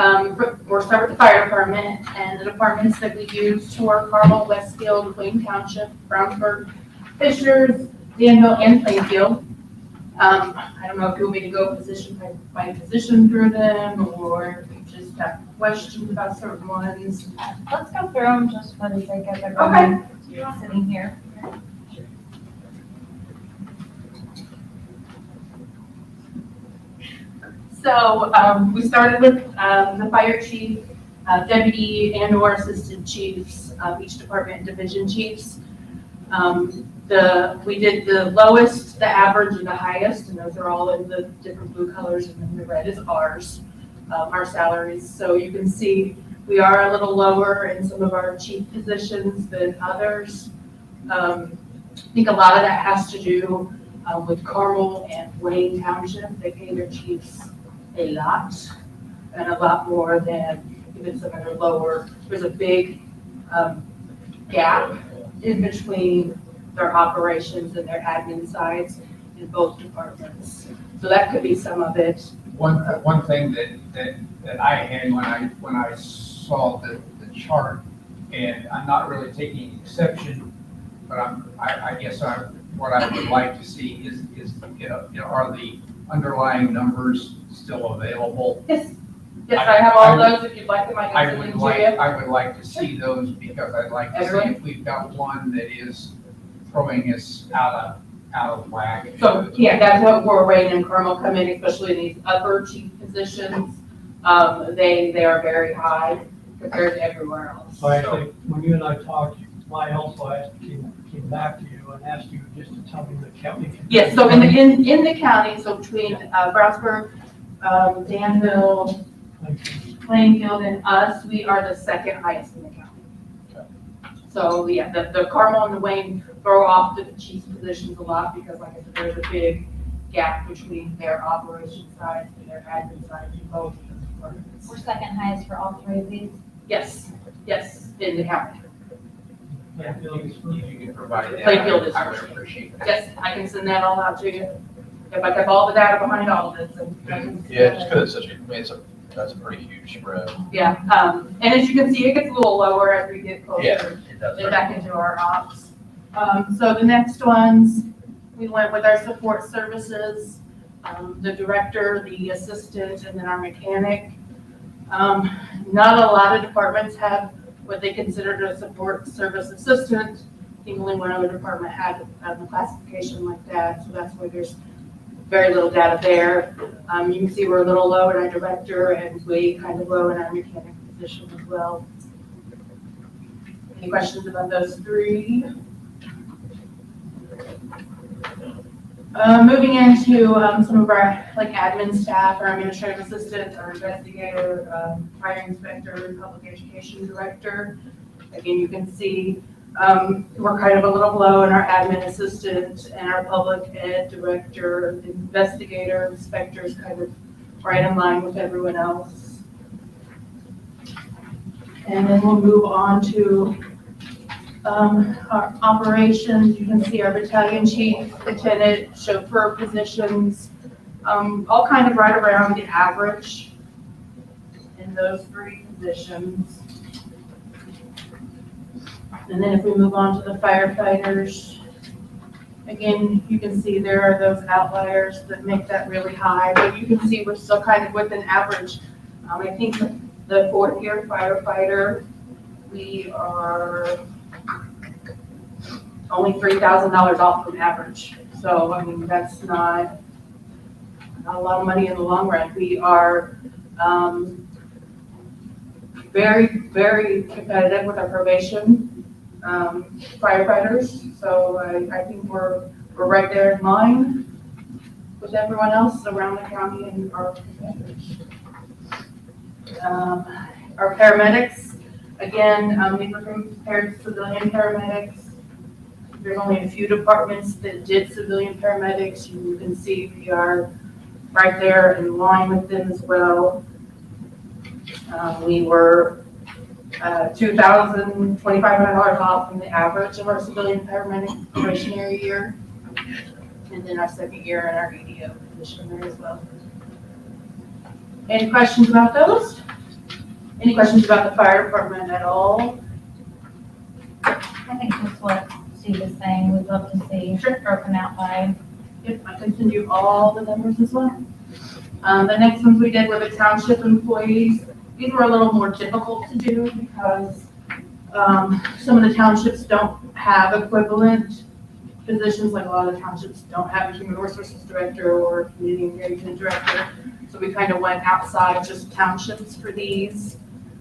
we'll start with the fire department, and the departments that we use to work: Carmel, Westfield, Wayne Township, Brownsburg, Fishers, Danville, and Plainfield. I don't know if you want me to go position by position through them, or if you just have questions about certain ones. Let's go through them just for the sake of Okay. everyone sitting here. So, we started with, the fire chief, deputy and/or assistant chiefs, each department division chiefs. We did the lowest, the average, and the highest, and those are all in the different blue colors, and then the red is ours, our salaries. So you can see we are a little lower in some of our chief positions than others. I think a lot of that has to do with Carmel and Wayne Township. They pay their chiefs a lot, and a lot more than even some of their lower. There's a big gap in between their operations and their admin sides in both departments. So that could be some of it. One thing that I had when I saw the chart, and I'm not really taking exception, but I guess what I would like to see is are the underlying numbers still available? Yes, I have all those. If you'd like them, I I can would send them to you. I would like to see those, because I'd like to see if we've got one that is throwing us out of whack. So, yeah, that's what where Wayne and Carmel come in, especially in these upper chief positions. They are very high compared to everywhere else. So actually, when you and I talked why also I came back to you and asked you just to tell me the county. Yes, so in the county, so between Brownsburg, Danville, Plainfield, and us, we are the second highest in the county. So, yeah, the Carmel and the Wayne throw off the chief's positions a lot because, like I said, there's a big gap between their operation side and their admin side in both of those departments. We're second highest for all three of these. Yes, in the county. You can provide that. Plainfield is- I would appreciate that. Yes, I can send that all out to you. If I have all the data behind all of this. And I can send Yeah, that. just because it's such a, I mean, that's a pretty huge spread. Yeah, and as you can see, it gets a little lower as we get closer. Yeah, it does. And back into our ops. So the next ones, we went with our support services, the director, the assistant, and then our mechanic. Not a lot of departments have what they considered a support service assistant. I think only one other department had a classification like that, so that's why there's very little data there. You can see we're a little low in our director and way kind of low in our mechanic position as well. Any questions about those three? Moving into some of our like admin staff, our administrative assistant, our investigator, fire inspector, public education director. Again, you can see we're kind of a little low in our admin assistant and our public ed director, investigator, inspectors kind of right in line with everyone else. And then we'll move on to our operations. You can see our battalion chief, lieutenant, chauffeur positions, all kind of right around the average in those three positions. And then if we move on to the firefighters, again, you can see there are those outliers that make that really high, but you can see we're still kind of within average. I think the fourth year firefighter, we are only $3,000 off from average. So, I mean, that's not a lot of money in the long run. We are very, very competitive with our probation firefighters. So I think we're right there in line with everyone else around the county and our competitors. Our paramedics, again, we were compared to civilian paramedics. There's only a few departments that did civilian paramedics. You can see we are right there in line with them as well. We were $2,000, $2,500 off from the average of our civilian paramedic probationary year. And then our second year in our EDO position there as well. Any questions about those? Any questions about the fire department at all? I think that's what Steve is saying. We'd love to see broken out by. Yep, I can send you all the numbers as well. The next ones we did were the township employees. These were a little more difficult to do because some of the townships don't have equivalent positions, like a lot of the townships don't have a human resources director or a community engagement director. So we kind of went outside just townships for these.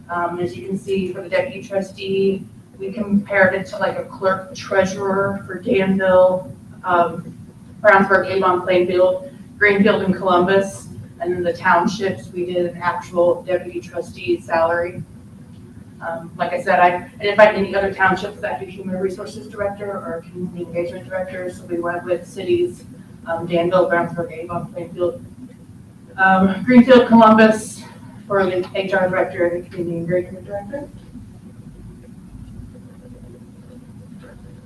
As you can see, for the deputy trustee, we compared it to like a clerk treasurer for Danville, Brownsburg, Avon, Plainfield, Greenfield, and Columbus. And then the townships, we did an actual deputy trustee salary. Like I said, I didn't find any other townships that do human resources director or community engagement director. So we went with cities, Danville, Brownsburg, Avon, Plainfield, Greenfield, Columbus for the HR director and the community engagement director.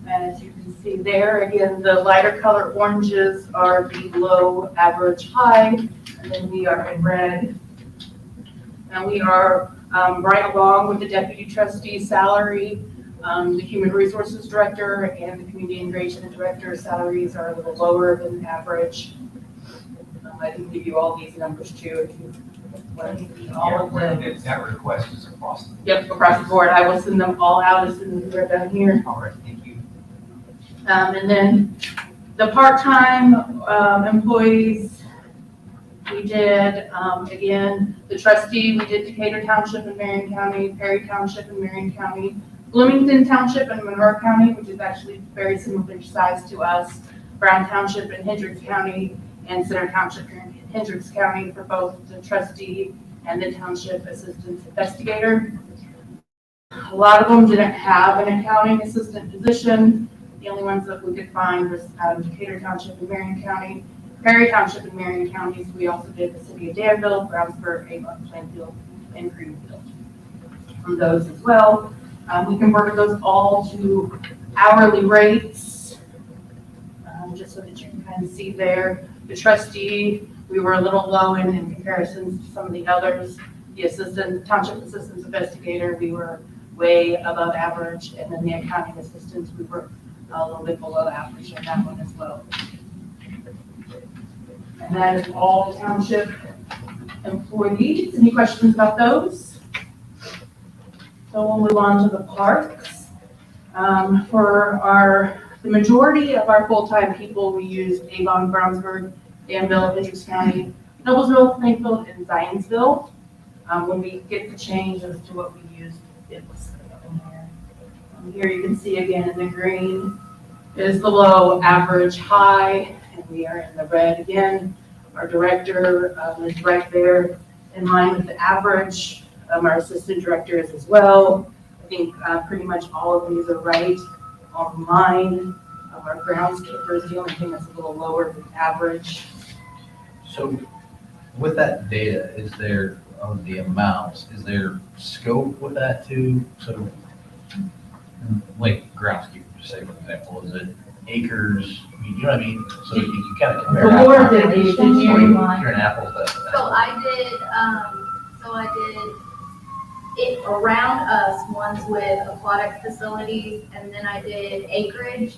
And as you can see there, again, the lighter color oranges are the low, average, high, and then we are in red. And we are right along with the deputy trustee salary. The human resources director and the community engagement director salaries are a little lower than average. I can give you all these numbers too if you want to see all of them. That request is across the. Yep, across the board. I will send them all out as soon as they're done here. All right, thank you. And then the part-time employees, we did, again, the trustee, we did Decatur Township and Marion County, Perry Township and Marion County, Bloomington Township and Monroe County, which is actually very similar size to us. Brown Township and Hendricks County, and Center Township here in Hendricks County for both the trustee and the township assistant investigator. A lot of them didn't have an accounting assistant position. The only ones that we could find was out of Decatur Township and Marion County, Perry Township and Marion counties. We also did the city of Danville, Brownsburg, Avon, Plainfield, and Greenfield. From those as well, we converted those all to hourly rates, just so that you can kind of see there. The trustee, we were a little low in comparison to some of the others. The assistant, township assistance investigator, we were way above average, and then the accounting assistants, we were a little bit below average on that one as well. And that is all township employees. Any questions about those? So we'll move on to the parks. For the majority of our full-time people, we used Avon, Brownsburg, Danville, Hendricks County, Noblesville, Plainfield, and Zionsville. When we get the change as to what we used, it's in here. Here you can see again in the green is the low, average, high, and we are in the red again. Our director is right there in line with the average. Our assistant director is as well. I think pretty much all of these are right on line. Our groundskeeper is the only thing that's a little lower than average. So with that data, is there, on the amounts, is there scope with that too? So like groundskeeper, say for example, is it acres? I mean, you know what I mean? So you can kind of compare. The more apples. did you Compare an apples to So I did it around us, ones with aquatic facilities, and then I did acreage,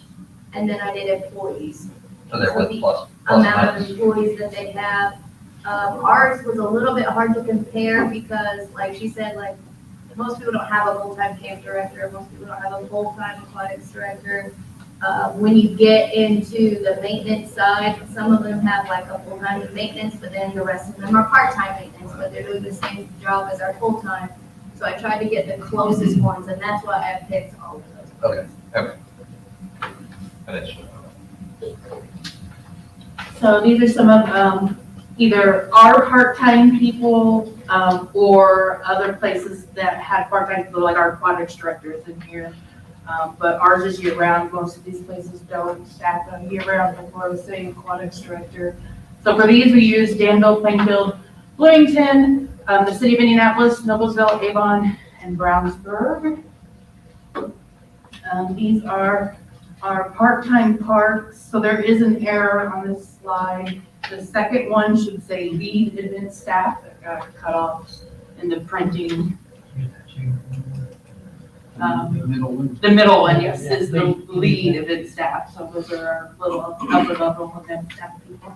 and then I did employees. So they're with plus Amount of minus. employees that they have. Ours was a little bit hard to compare because, like she said, like, most people don't have a full-time camp director, most people don't have a full-time aquatics director. When you get into the maintenance side, some of them have like a full-time maintenance, but then the rest of them are part-time maintenance, but they're doing the same job as our full-time. So I tried to get the closest ones, and that's why I picked all of those. Okay. And it's, So these are some of either our part-time people or other places that had part-time people, like our aquatics directors in here. But ours is year-round. Most of these places don't staff them year-round, like I was saying, aquatics director. So for these, we use Danville, Plainfield, Bloomington, the city of Indianapolis, Noblesville, Avon, and Brownsburg. These are our part-time parks. So there is an error on this slide. The second one should say lead admin staff that got cut off in the printing. The middle one, yes, is the lead admin staff. So those are our little upper level of them staff people.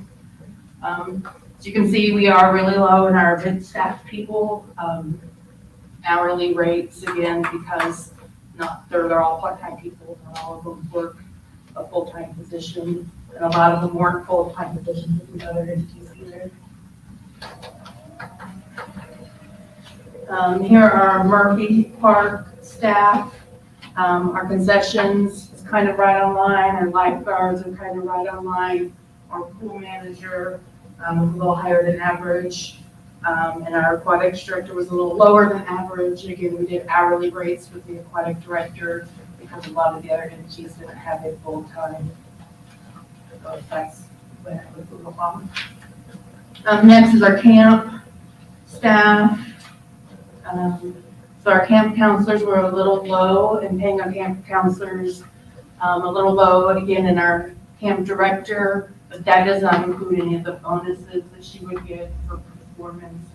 As you can see, we are really low in our admin staff people. Hourly rates, again, because they're all part-time people, not all of them work a full-time position, and a lot of them weren't full-time positions in other entities either. Here are our Murphy Park staff. Our concessions is kind of right on line, our lifeguards are kind of right on line, our pool manager was a little higher than average. And our aquatics director was a little lower than average. Again, we did hourly rates with the aquatic director because a lot of the other entities didn't have a full-time. So that's where it was a little bummed. Next is our camp staff. So our camp counselors were a little low in paying our camp counselors, a little low again in our camp director, but that does not include any of the bonuses that she would get for performance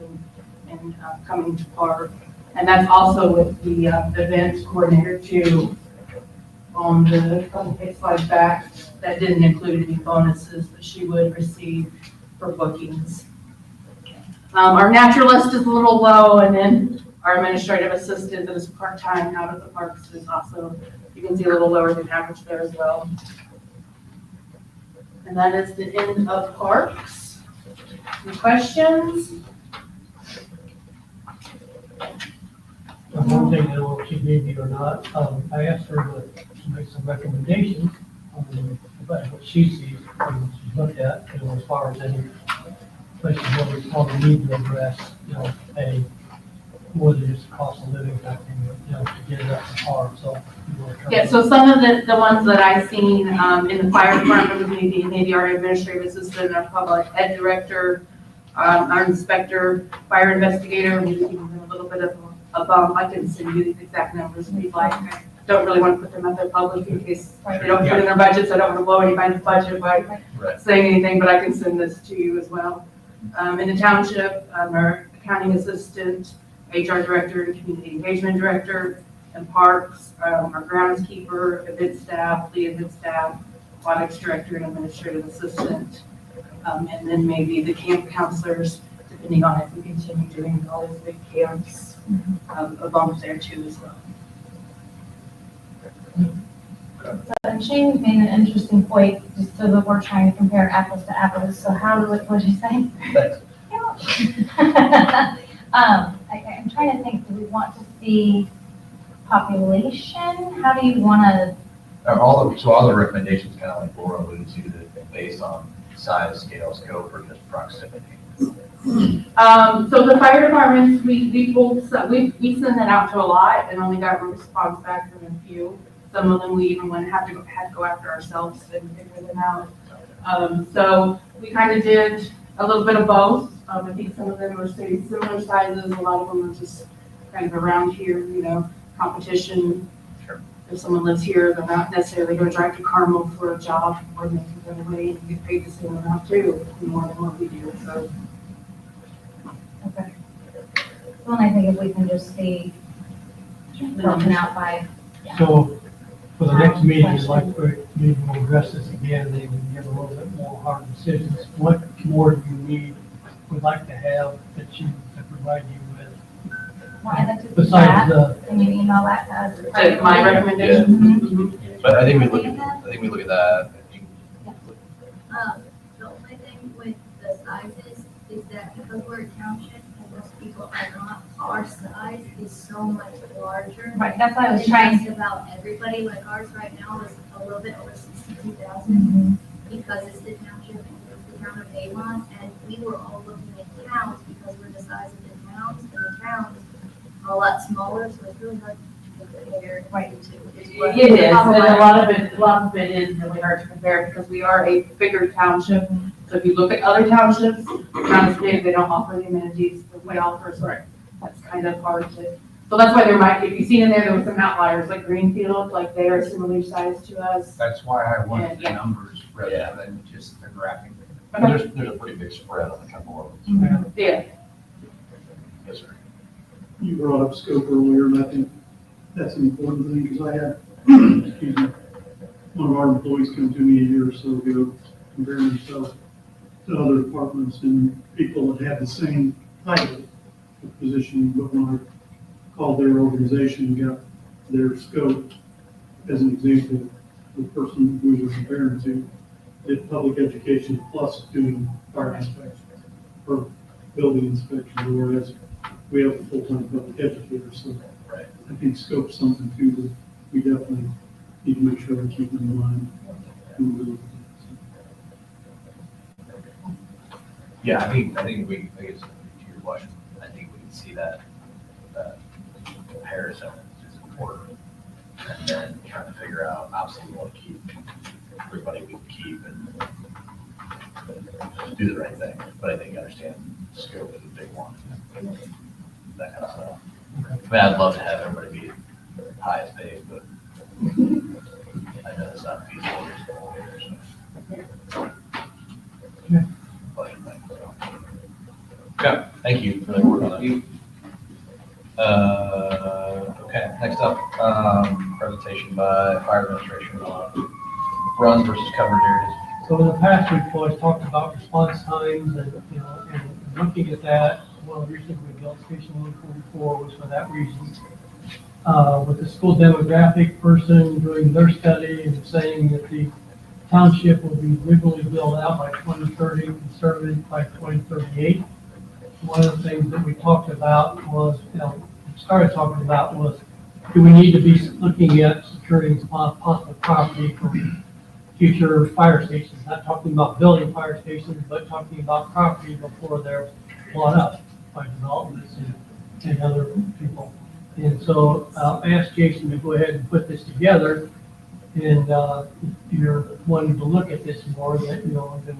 and coming to park. And that's also with the event coordinator too. On the couple page slides back, that didn't include any bonuses that she would receive for bookings. Our naturalist is a little low, and then our administrative assistant that is part-time out of the parks is also, you can see a little lower than average there as well. And that is the end of parks. Any questions? updated on what she gave you or not. I asked her to make some recommendations about what she sees, what she's looked at, as far as any places where we probably need to address, more than just cost of living type thing, to get it up to par, so. Yeah, so some of the ones that I've seen, in the fire department would be maybe our administrative assistant, our public ed director, our inspector, fire investigator, maybe even a little bit of a bump. I can send you the exact numbers if you'd like. I don't really want to put them out there public in case they don't fit in their budget, so I don't want to blow anybody's budget by saying anything, but I can send this to you as well. In the township, our accounting assistant, HR director, and community engagement director, and parks, our groundskeeper, event staff, the event staff, aquatics director, and administrative assistant. And then maybe the camp counselors, depending on if we continue doing all these big camps, a bump there too as well. And Shane made an interesting point, just so that we're trying to compare apples to apples. So how do what did you say? I'm trying to think, do we want to see population? How do you want to? All the recommendations, kind of like Laura alluded to, that based on size, scale, scope, or just proximity. So the fire departments, we send that out to a lot and only got a response back from a few. Some of them we even had to go after ourselves and figure them out. So we kind of did a little bit of both. I think some of them were similar sizes. A lot of them were just kind of around here, competition. Sure. If someone lives here, they're not necessarily going to drive to Carmel for a job, or they can go away and get paid the same amount too, more than what we do. So. Okay. Well, I think if we can just see broken out by. So, for the next meeting, I'd like for you to address this again, and maybe give a little bit more hard decisions. What more do you need, would like to have that you can provide you with? Well, I'd like to see Besides that. Can you email that to us? My recommendation. Mhm. But I think we look at that. The only thing with the sizes is that because we're a township and most people are not, our size is so much larger. Right, that's why I was It's trying just about everybody, like ours right now is a little bit over 62,000 Mhm. because it's the township and it's the town of Avon. And we were all looking at towns because we're the size of the towns, and the towns are a lot smaller, so it's really hard to compare. Right. It is, and a lot of it is really hard to compare because we are a bigger township. So if you look at other townships, not as big, they don't offer the amenities that we offer, so that's kind of hard to. So that's why there might be, if you've seen in there were some outliers, like Greenfield, like they are similar size to us. That's why I wanted the Yeah. numbers rather than just the graphic. There's a pretty big spread on a couple of them. Yeah, Yes, sir. You brought up scope earlier, and I think that's an important thing, because I had, excuse me, one of our employees come to me a year or so ago, comparing himself to other departments and people that had the same title of position, but when I called their organization and got their scope, as an example, the person we were comparing to did public education plus doing fire inspection or building inspection, whereas we have a full-time public educator, so Right. I think scope's something too that we definitely need to make sure we keep in mind. when we look at Yeah, I think we, I guess, to your question, I think we can see that comparison is important. And then trying to figure out, obviously, we want to keep everybody we can keep and do the right thing. But I think understand scope is a big one, that kind of stuff. I mean, I'd love to have everybody be highest paid, but I know it's not feasible. Yeah, thank you for the work on that. Okay, next up, presentation by fire administration on runs versus covered areas. So in the past, we've always talked about response times and, and looking at that, one of the reasons we built Station 144 was for that reason. With the school demographic person doing their study and saying that the township will be legally built out by 2030, conservative by 2038. One of the things that we talked about was, started talking about was, do we need to be looking at securing possible property for future fire stations? Not talking about building fire stations, but talking about property before they're bought up by developments and other people. And so I asked Jason to go ahead and put this together. And if you're wanting to look at this more, that, you know, then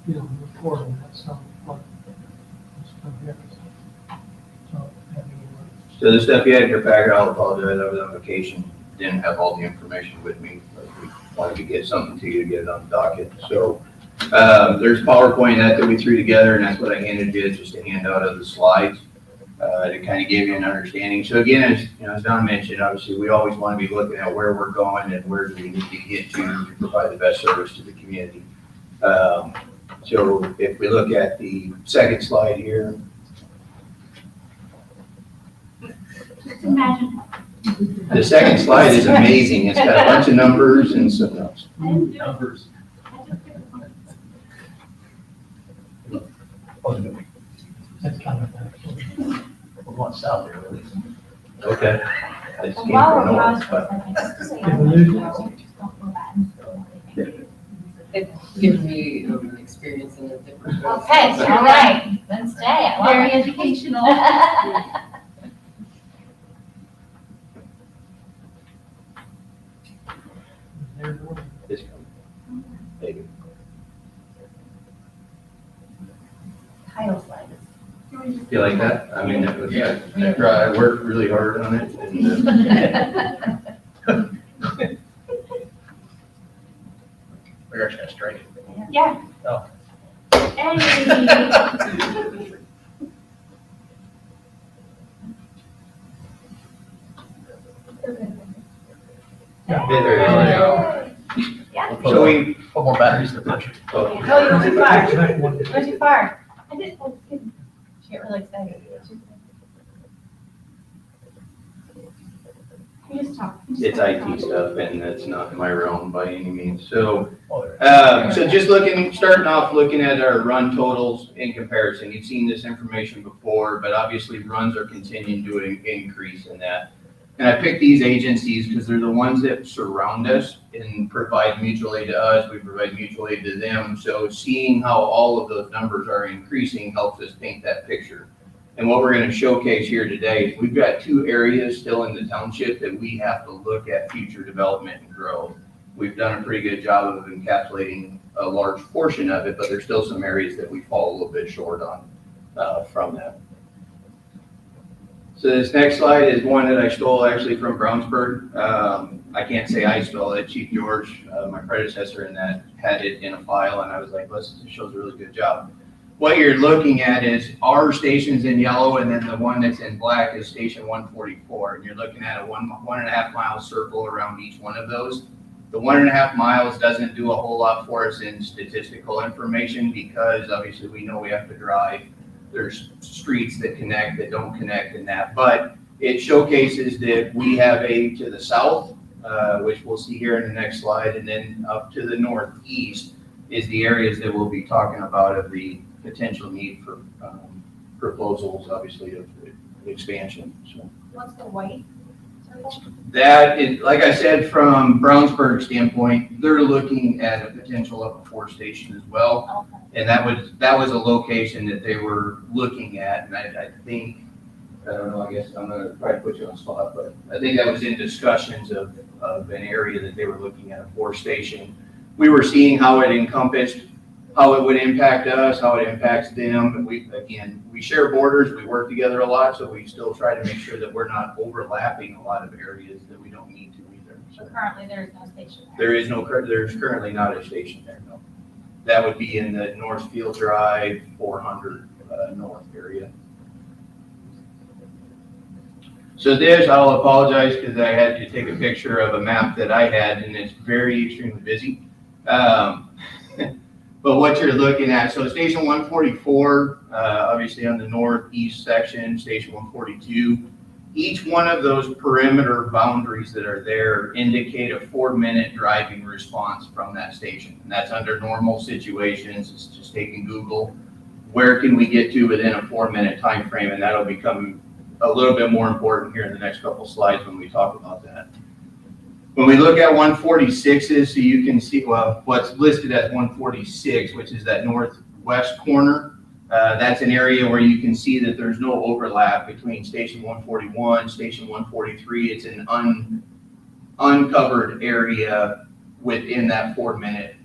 we can report on that some point. So, So the stuff you had in your packet, I'll apologize, I was on vacation, didn't have all the information with me, but we wanted to get something to you to get it on the docket. So there's PowerPoint that we threw together, and that's what I handed you, just a handout of the slides to kind of give you an understanding. So again, as you know, as Don mentioned, obviously we always want to be looking at where we're going and where do we need to get to provide the best service to the community. So if we look at the second slide here. Just imagine. The second slide is amazing. It's got a bunch of numbers and some notes. Numbers. that's kind of actually. We're going south here, at least. Okay. I just came While from we're on, north, but just so you Did we know, lose just don't go back. It's given me experience in a different. way. Okay, all right, then stay. I love Very it. educational. it's coming. Thank you. Title slide. You like that? I mean, it was, I worked really hard on it. And, We're actually gonna strike it. Yeah. Oh. Hey. there you go. Yeah. So we, Put more batteries in the punch. oh, No, you went too far. Second one. You went too far. I didn't, she get really excited. You just talk. it's IT stuff and it's not my realm by any means. So, Oh, there. so just starting off looking at our run totals in comparison. You've seen this information before, but obviously runs are continuing to increase in that. And I picked these agencies because they're the ones that surround us and provide mutual aid to us. We provide mutual aid to them. So seeing how all of those numbers are increasing helps us paint that picture. And what we're going to showcase here today is we've got two areas still in the township that we have to look at future development and growth. We've done a pretty good job of encapsulating a large portion of it, but there's still some areas that we fall a little bit short on from that. So this next slide is one that I stole actually from Brownsburg. I can't say I stole it. Chief George, my predecessor in that, had it in a file, and I was like, listen, this shows a really good job. What you're looking at is our stations in yellow, and then the one that's in black is station 144. And you're looking at a 1.5 mile circle around each one of those. The 1.5 miles doesn't do a whole lot for us in statistical information because obviously we know we have to drive. There's streets that connect, that don't connect in that, but it showcases that we have a to the south, which we'll see here in the next slide, and then up to the northeast is the areas that we'll be talking about of the potential need for proposals, obviously, of expansion. So What's the white circle? that is, like I said, from Brownsburg standpoint, they're looking at a potential up to 4 station as well. Okay. And that was a location that they were looking at, and I think, I don't know, I guess I'm gonna probably put you on the spot, but I think that was in discussions of an area that they were looking at a 4 station. We were seeing how it encompassed, how it would impact us, how it impacts them. And we share borders, we work together a lot, so we still try to make sure that we're not overlapping a lot of areas that we don't need to either. So So currently there's no station there. there's currently not a station there, no. That would be in the Northfield Drive 400 north area. So this, I'll apologize because I had to take a picture of a map that I had, and it's very extremely busy. But what you're looking at, so station 144, obviously on the northeast section, station 142, each one of those perimeter boundaries that are there indicate a 4-minute driving response from that station. And that's under normal situations. It's just taking Google, where can we get to within a 4-minute time frame, and that'll become a little bit more important here in the next couple slides when we talk about that. When we look at 146s, so you can see, well, what's listed as 146, which is that northwest corner, that's an area where you can see that there's no overlap between station 141, station 143. It's an uncovered area within that 4-minute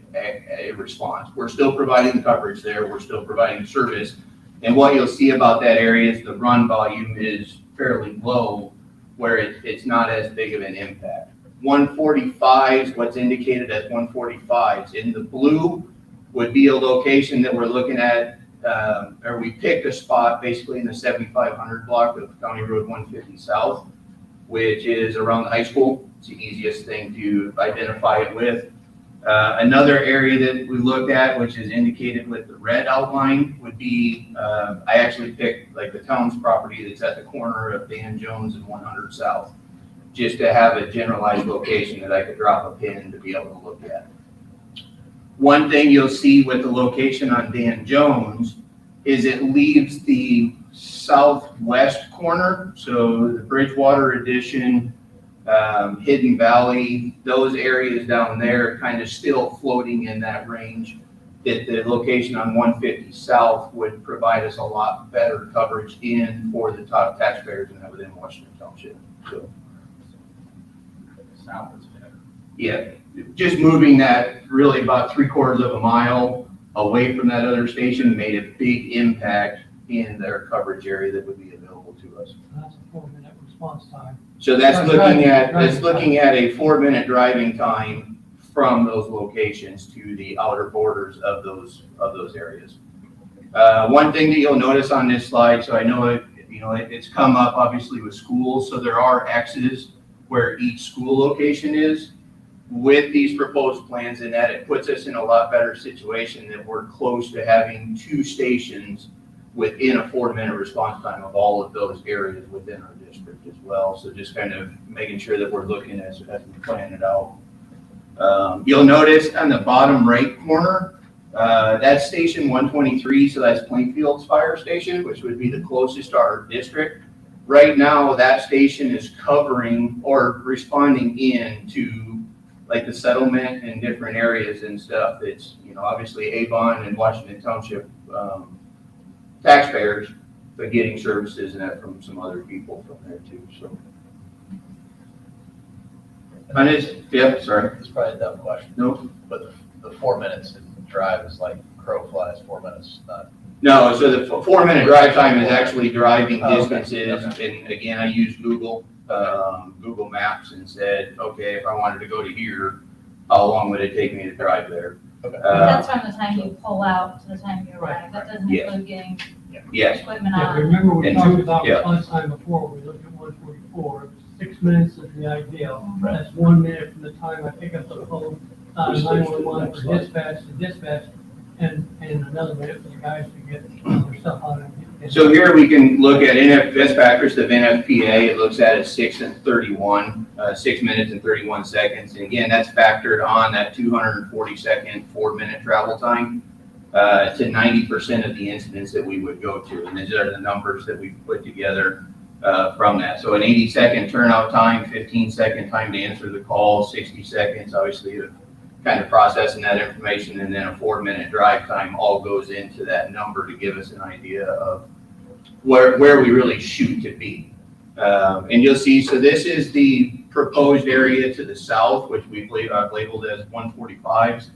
response. We're still providing coverage there. We're still providing service. And what you'll see about that area is the run volume is fairly low, where it's not as big of an impact. 145s, what's indicated as 145s in the blue would be a location that we're looking at, or we picked a spot basically in the 7500 block of County Road 150 South, which is around the high school. It's the easiest thing to identify it with. Another area that we looked at, which is indicated with the red outline, would be, I actually picked like the Towns property that's at the corner of Dan Jones and 100 South, just to have a generalized location that I could drop a pin to be able to look at. One thing you'll see with the location on Dan Jones is it leaves the southwest corner, so the Bridgewater addition, Hidden Valley, those areas down there kind of still floating in that range. That the location on 150 South would provide us a lot better coverage in for the top taxpayers and that within Washington Township. So, South is better. yeah, just moving that really about 3/4 of a mile away from that other station made a big impact in their coverage area that would be available to us. That's a 4-minute response time. So that's Right, looking at, right, that's looking at a 4-minute driving time from those locations to the outer borders of those areas. One thing that you'll notice on this slide, so I know it's come up obviously with schools, so there are X's where each school location is. With these proposed plans in that, it puts us in a lot better situation that we're close to having 2 stations within a 4-minute response time of all of those areas within our district as well. So just kind of making sure that we're looking as we plan it out. You'll notice on the bottom right corner, that's station 123, so that's Plainfield's fire station, which would be the closest to our district. Right now, that station is covering or responding in to like the settlement and different areas and stuff. That's, obviously Avon and Washington Township taxpayers, but getting services and that from some other people from there too, so. Sorry. It's probably a dumb question. No. But the 4 minutes to drive is like crow flies, 4 minutes, not. No, so the 4-minute drive time is actually driving Oh, okay. distances, and again, I used Google Maps and said, okay, if I wanted to go to here, how long would it take me to drive there? Okay. That's from the time you pull out to the time you arrive. That doesn't Yes. include getting Yes, equipment Yeah, on. remember we And talked two- about yeah. response time before, we looked at 144, 6 minutes is the ideal. Right. That's 1 minute from the time I pick up the phone, We switched to the 911 next for slide. dispatch, and another minute for the guys to get their stuff on it. so here we can look at best practice of NFPA. It looks at it 6 minutes and 31 seconds. And again, that's factored on that 240-second 4-minute travel time to 90% of the incidents that we would go to. And these are the numbers that we put together from that. So an 80-second turnout time, 15-second time to answer the call, 60 seconds, obviously, to kind of processing that information, and then a 4-minute drive time all goes into that number to give us an idea of where we really shoot to be. And you'll see, so this is the proposed area to the south, which I've labeled as 145s.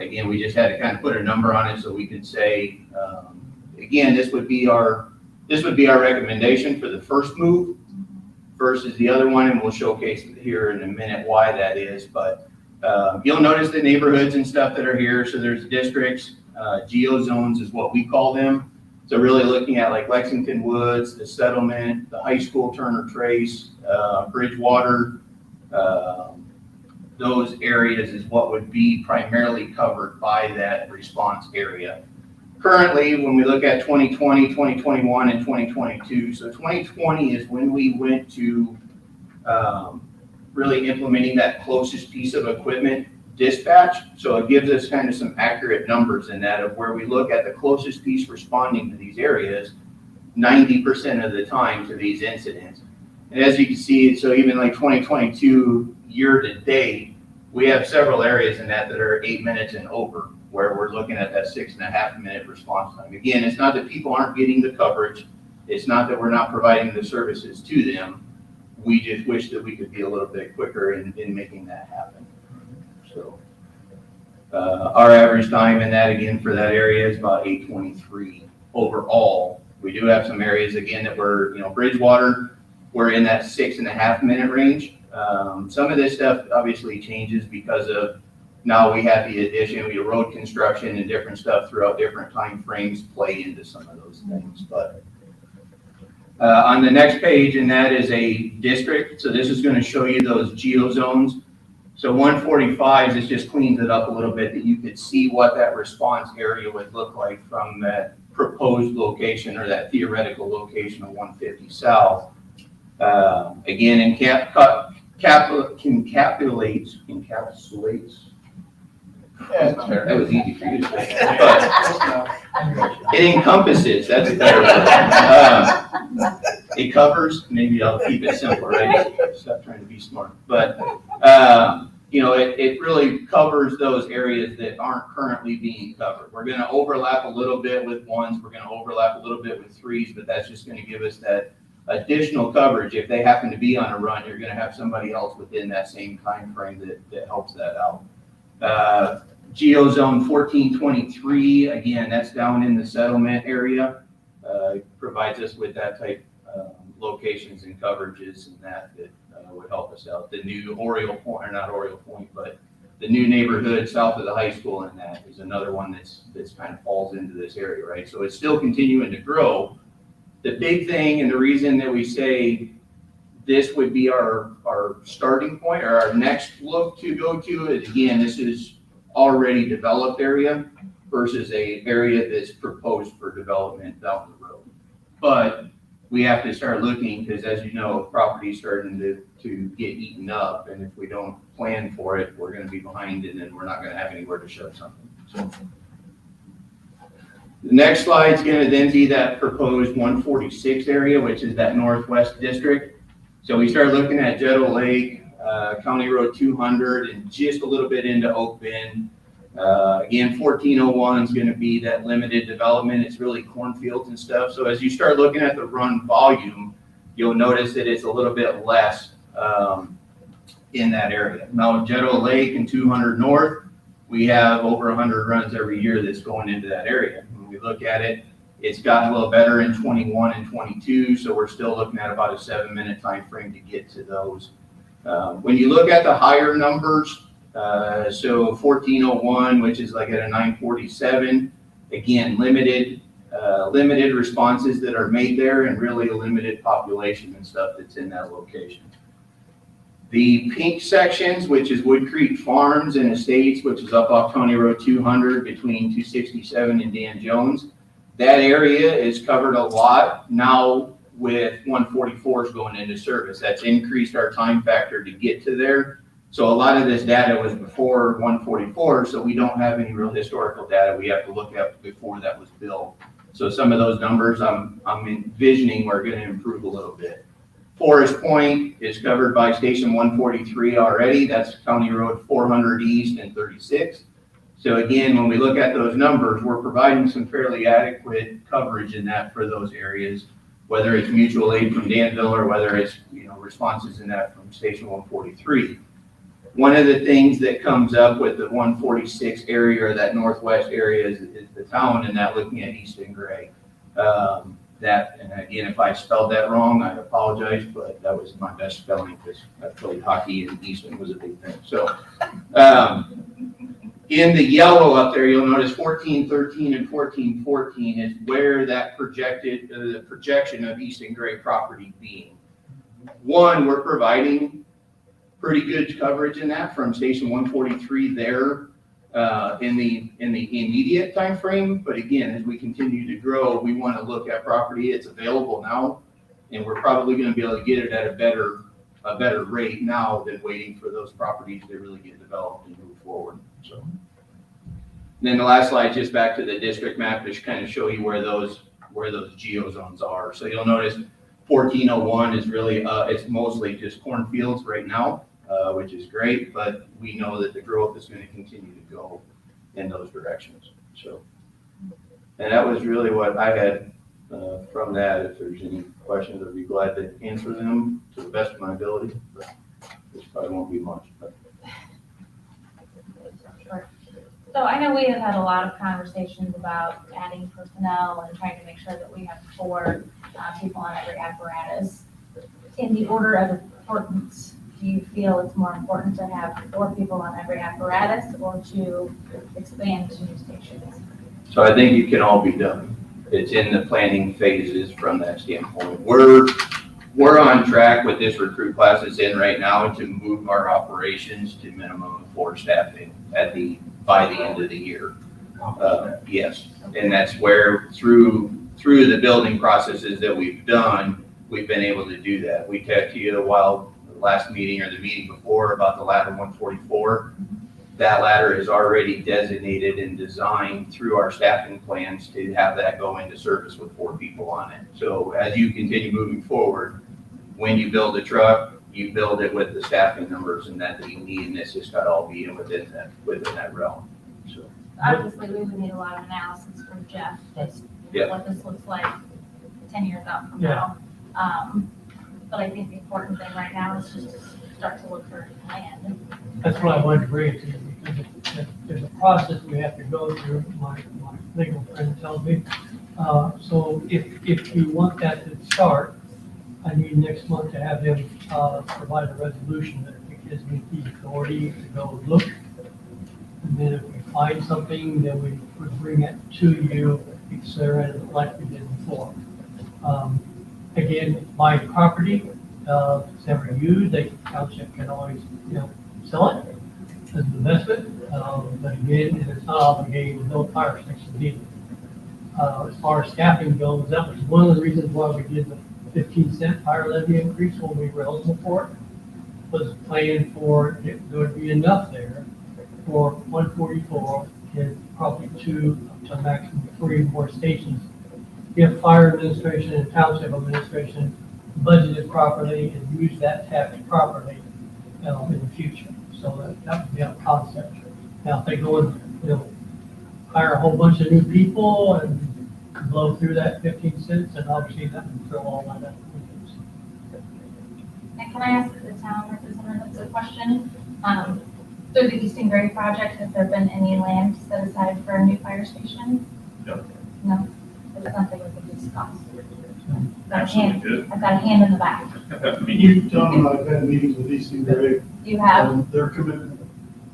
Again, we just had to kind of put a number on it so we could say, again, this would be our recommendation for the first move versus the other one, and we'll showcase here in a minute why that is. But you'll notice the neighborhoods and stuff that are here. So there's districts, geo zones is what we call them. So really looking at like Lexington Woods, the settlement, the high school Turner Trace, Bridgewater, those areas is what would be primarily covered by that response area. Currently, when we look at 2020, 2021, and 2022, so 2020 is when we went to really implementing that closest piece of equipment dispatch. So it gives us kind of some accurate numbers in that of where we look at the closest piece responding to these areas. 90% of the time to these incidents. And as you can see, so even like 2022 year to date, we have several areas in that are 8 minutes and over, where we're looking at that 6.5 minute response time. Again, it's not that people aren't getting the coverage. It's not that we're not providing the services to them. We just wish that we could be a little bit quicker in making that happen. So our average time in that, again, for that area is about 8:23 overall. We do have some areas, again, that we're, Bridgewater, we're in that 6.5 minute range. Some of this stuff obviously changes because of now we have the addition of road construction and different stuff throughout different time frames play into some of those things. But on the next page, and that is a district. So this is going to show you those geo zones. So 145 is just cleans it up a little bit that you could see what that response area would look like from that proposed location or that theoretical location of 150 South. Again, encapsulates. That was easy for you to say. But it encompasses, that's a better word. It covers, maybe I'll keep it simple, right? Stop trying to be smart. But, it really covers those areas that aren't currently being covered. We're going to overlap a little bit with ones, we're going to overlap a little bit with threes, but that's just going to give us that additional coverage. If they happen to be on a run, you're going to have somebody else within that same time frame that helps that out. Geo zone 1423, again, that's down in the settlement area. Provides us with that type locations and coverages and that would help us out. The new Oriole Point, or not Oriole Point, but the new neighborhood south of the high school, and that is another one that's kind of falls into this area, right? So it's still continuing to grow. The big thing and the reason that we say this would be our starting point or our next look to go to is, again, this is already developed area versus a area that's proposed for development down the road. But we have to start looking because, as you know, property's starting to get eaten up, and if we don't plan for it, we're going to be behind, and then we're not going to have anywhere to shove something. So the next slide is going to then be that proposed 146 area, which is that northwest district. So we start looking at Jettle Lake, County Road 200, and just a little bit into Oak Bend. Again, 1401 is going to be that limited development. It's really cornfields and stuff. So as you start looking at the run volume, you'll notice that it's a little bit less in that area. Now, Jettle Lake and 200 North, we have over 100 runs every year that's going into that area. When we look at it, it's gotten a little better in 21 and 22, so we're still looking at about a 7-minute time frame to get to those. When you look at the higher numbers, so 1401, which is like at a 947, again, limited responses that are made there and really a limited population and stuff that's in that location. The pink sections, which is Wood Creek Farms and Estates, which is up off County Road 200 between 267 and Dan Jones, that area is covered a lot now with 144s going into service. That's increased our time factor to get to there. So a lot of this data was before 144, so we don't have any real historical data we have to look at before that was built. So some of those numbers I'm envisioning are going to improve a little bit. Forest Point is covered by Station 143 already. That's County Road 400 East and 36. So again, when we look at those numbers, we're providing some fairly adequate coverage in that for those areas, whether it's mutual aid from Danville or whether it's responses in that from Station 143. One of the things that comes up with the 146 area or that northwest area is the town, and that looking at Easton Gray. And again, if I spelled that wrong, I apologize, but that was my best spelling because I played hockey and Easton was a big thing. So in the yellow up there, you'll notice 1413 and 1414 is where that the projection of Easton Gray property being. One, we're providing pretty good coverage in that from Station 143 there in the immediate time frame. But again, as we continue to grow, we want to look at property. It's available now, and we're probably going to be able to get it at a better rate now than waiting for those properties to really get developed and move forward. So then the last slide, just back to the district map, to kind of show you where those where those geozones are. So you'll notice 1401 is really, it's mostly just cornfields right now, which is great, but we know that the growth is going to continue to go in those directions. So, and that was really what I had from that. If there's any questions, I'd be glad to answer them to the best of my ability. But this probably won't be much. But. Sure. So I know we have had a lot of conversations about adding personnel and trying to make sure that we have 4 people on every apparatus. In the order of importance, do you feel it's more important to have 4 people on every apparatus or to expand to new stations? So I think it can all be done. It's in the planning phases from that standpoint. We're on track with this recruit class that's in right now to move our operations to minimum of 4 staffing by the end of the year. Yes, and that's where through the building processes that we've done, we've been able to do that. We talked to you a while, the last meeting or the meeting before about the ladder 144. That ladder is already designated and designed through our staffing plans to have that go into service with 4 people on it. So as you continue moving forward, when you build a truck, you build it with the staffing numbers and that you need, and it's just got to all be within that realm. So Obviously, we would need a lot of analysis from Jeff, just Yeah. what this looks like 10 years out from now. But I think the important thing right now is just to start to look for a plan. That's what I wanted to bring to you, because there's a process we have to go through, my legal friend tells me. So if you want that to start, I need next month to have them provide a resolution that it gives me the authority to go look. And then if we find something, then we would bring it to you, etc., like we did before. Again, my property, it's never used, the township can always, sell it as an investment. But again, it's not obligated to build fire stations either. As far as staffing goes, that was one of the reasons why we did the 15-cent fire levy increase when we were eligible for it, was playing for, there would be enough there for 144 and probably 2 to maximum 3 more stations. If fire administration and township administration budgeted properly and used that tax properly in the future. So that would be a concept. Now, if they go and, hire a whole bunch of new people and blow through that 15 cents, and obviously that would throw all that up. And can I ask the town representatives a question? Through the Easton Gray project, has there been any land set aside for a new fire station? No. No? It's something we could discuss. Absolutely good. I've got a hand in the back. Tom and I have had meetings with Easton Gray. You have? Their commitment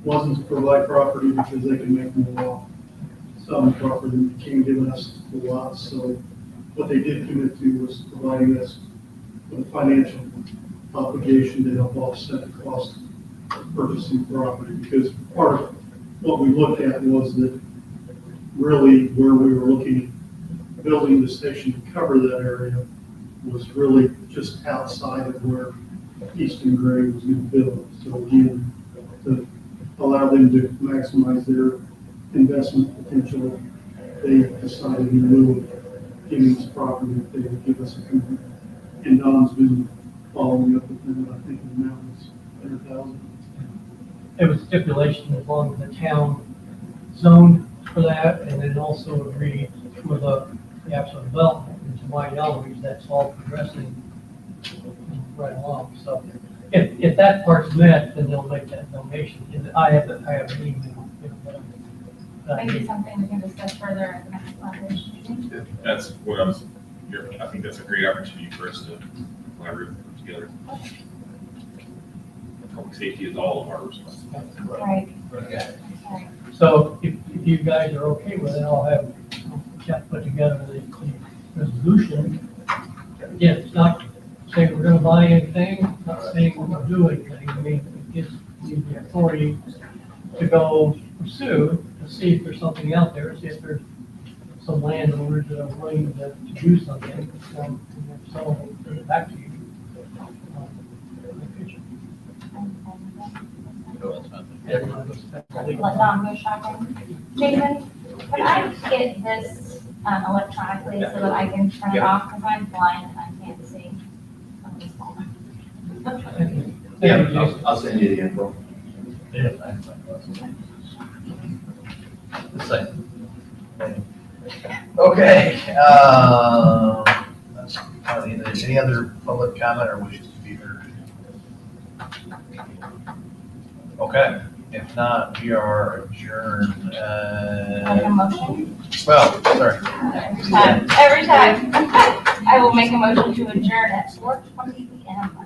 wasn't to provide property because they can make more off some property, became giving us the lots. So what they did commit to was providing us with a financial obligation to help offset the cost of purchasing property. Because part of what we looked at was that really where we were looking at building the station to cover that area was really just outside of where Easton Gray was going to build. So again, to allow them to maximize their investment potential, they decided in lieu of giving us property, that they would give us a commitment. And Don's been following up with them, I think the amount is 100,000. There was stipulation as long as the town zoned for that, and then also agreed for the actual development. And to my knowledge, that's all progressing right along. So if that part's met, then they'll make that donation. And I have an email, whatever. Maybe something we can discuss further at the next collaboration meeting. That's what I was, I think that's a great opportunity for us to collaborate together. Public safety is all of our responsibility. Right. Yeah. Right. So if you guys are okay with it, I'll have Jeff put together the resolution. Again, it's not saying we're gonna buy anything, not saying we're gonna do anything. I mean, it gives you the authority to go pursue, to see if there's something out there, see if there's some landowners that are willing to do something. And if so, we'll bring it back to you. In the future. Let Don go shopping. Jason, can I get this electronically so that I can turn it Yep. off because I'm blind and I can't see on this phone. Thank you. Yeah, Thank you, Jason. I'll send you the info. Just like- Okay, any other public comment or wishes to be heard? Okay, if not, we are adjourned, Make a motion. well, sorry. Every time. I will make a motion to adjourn at 4:20 PM.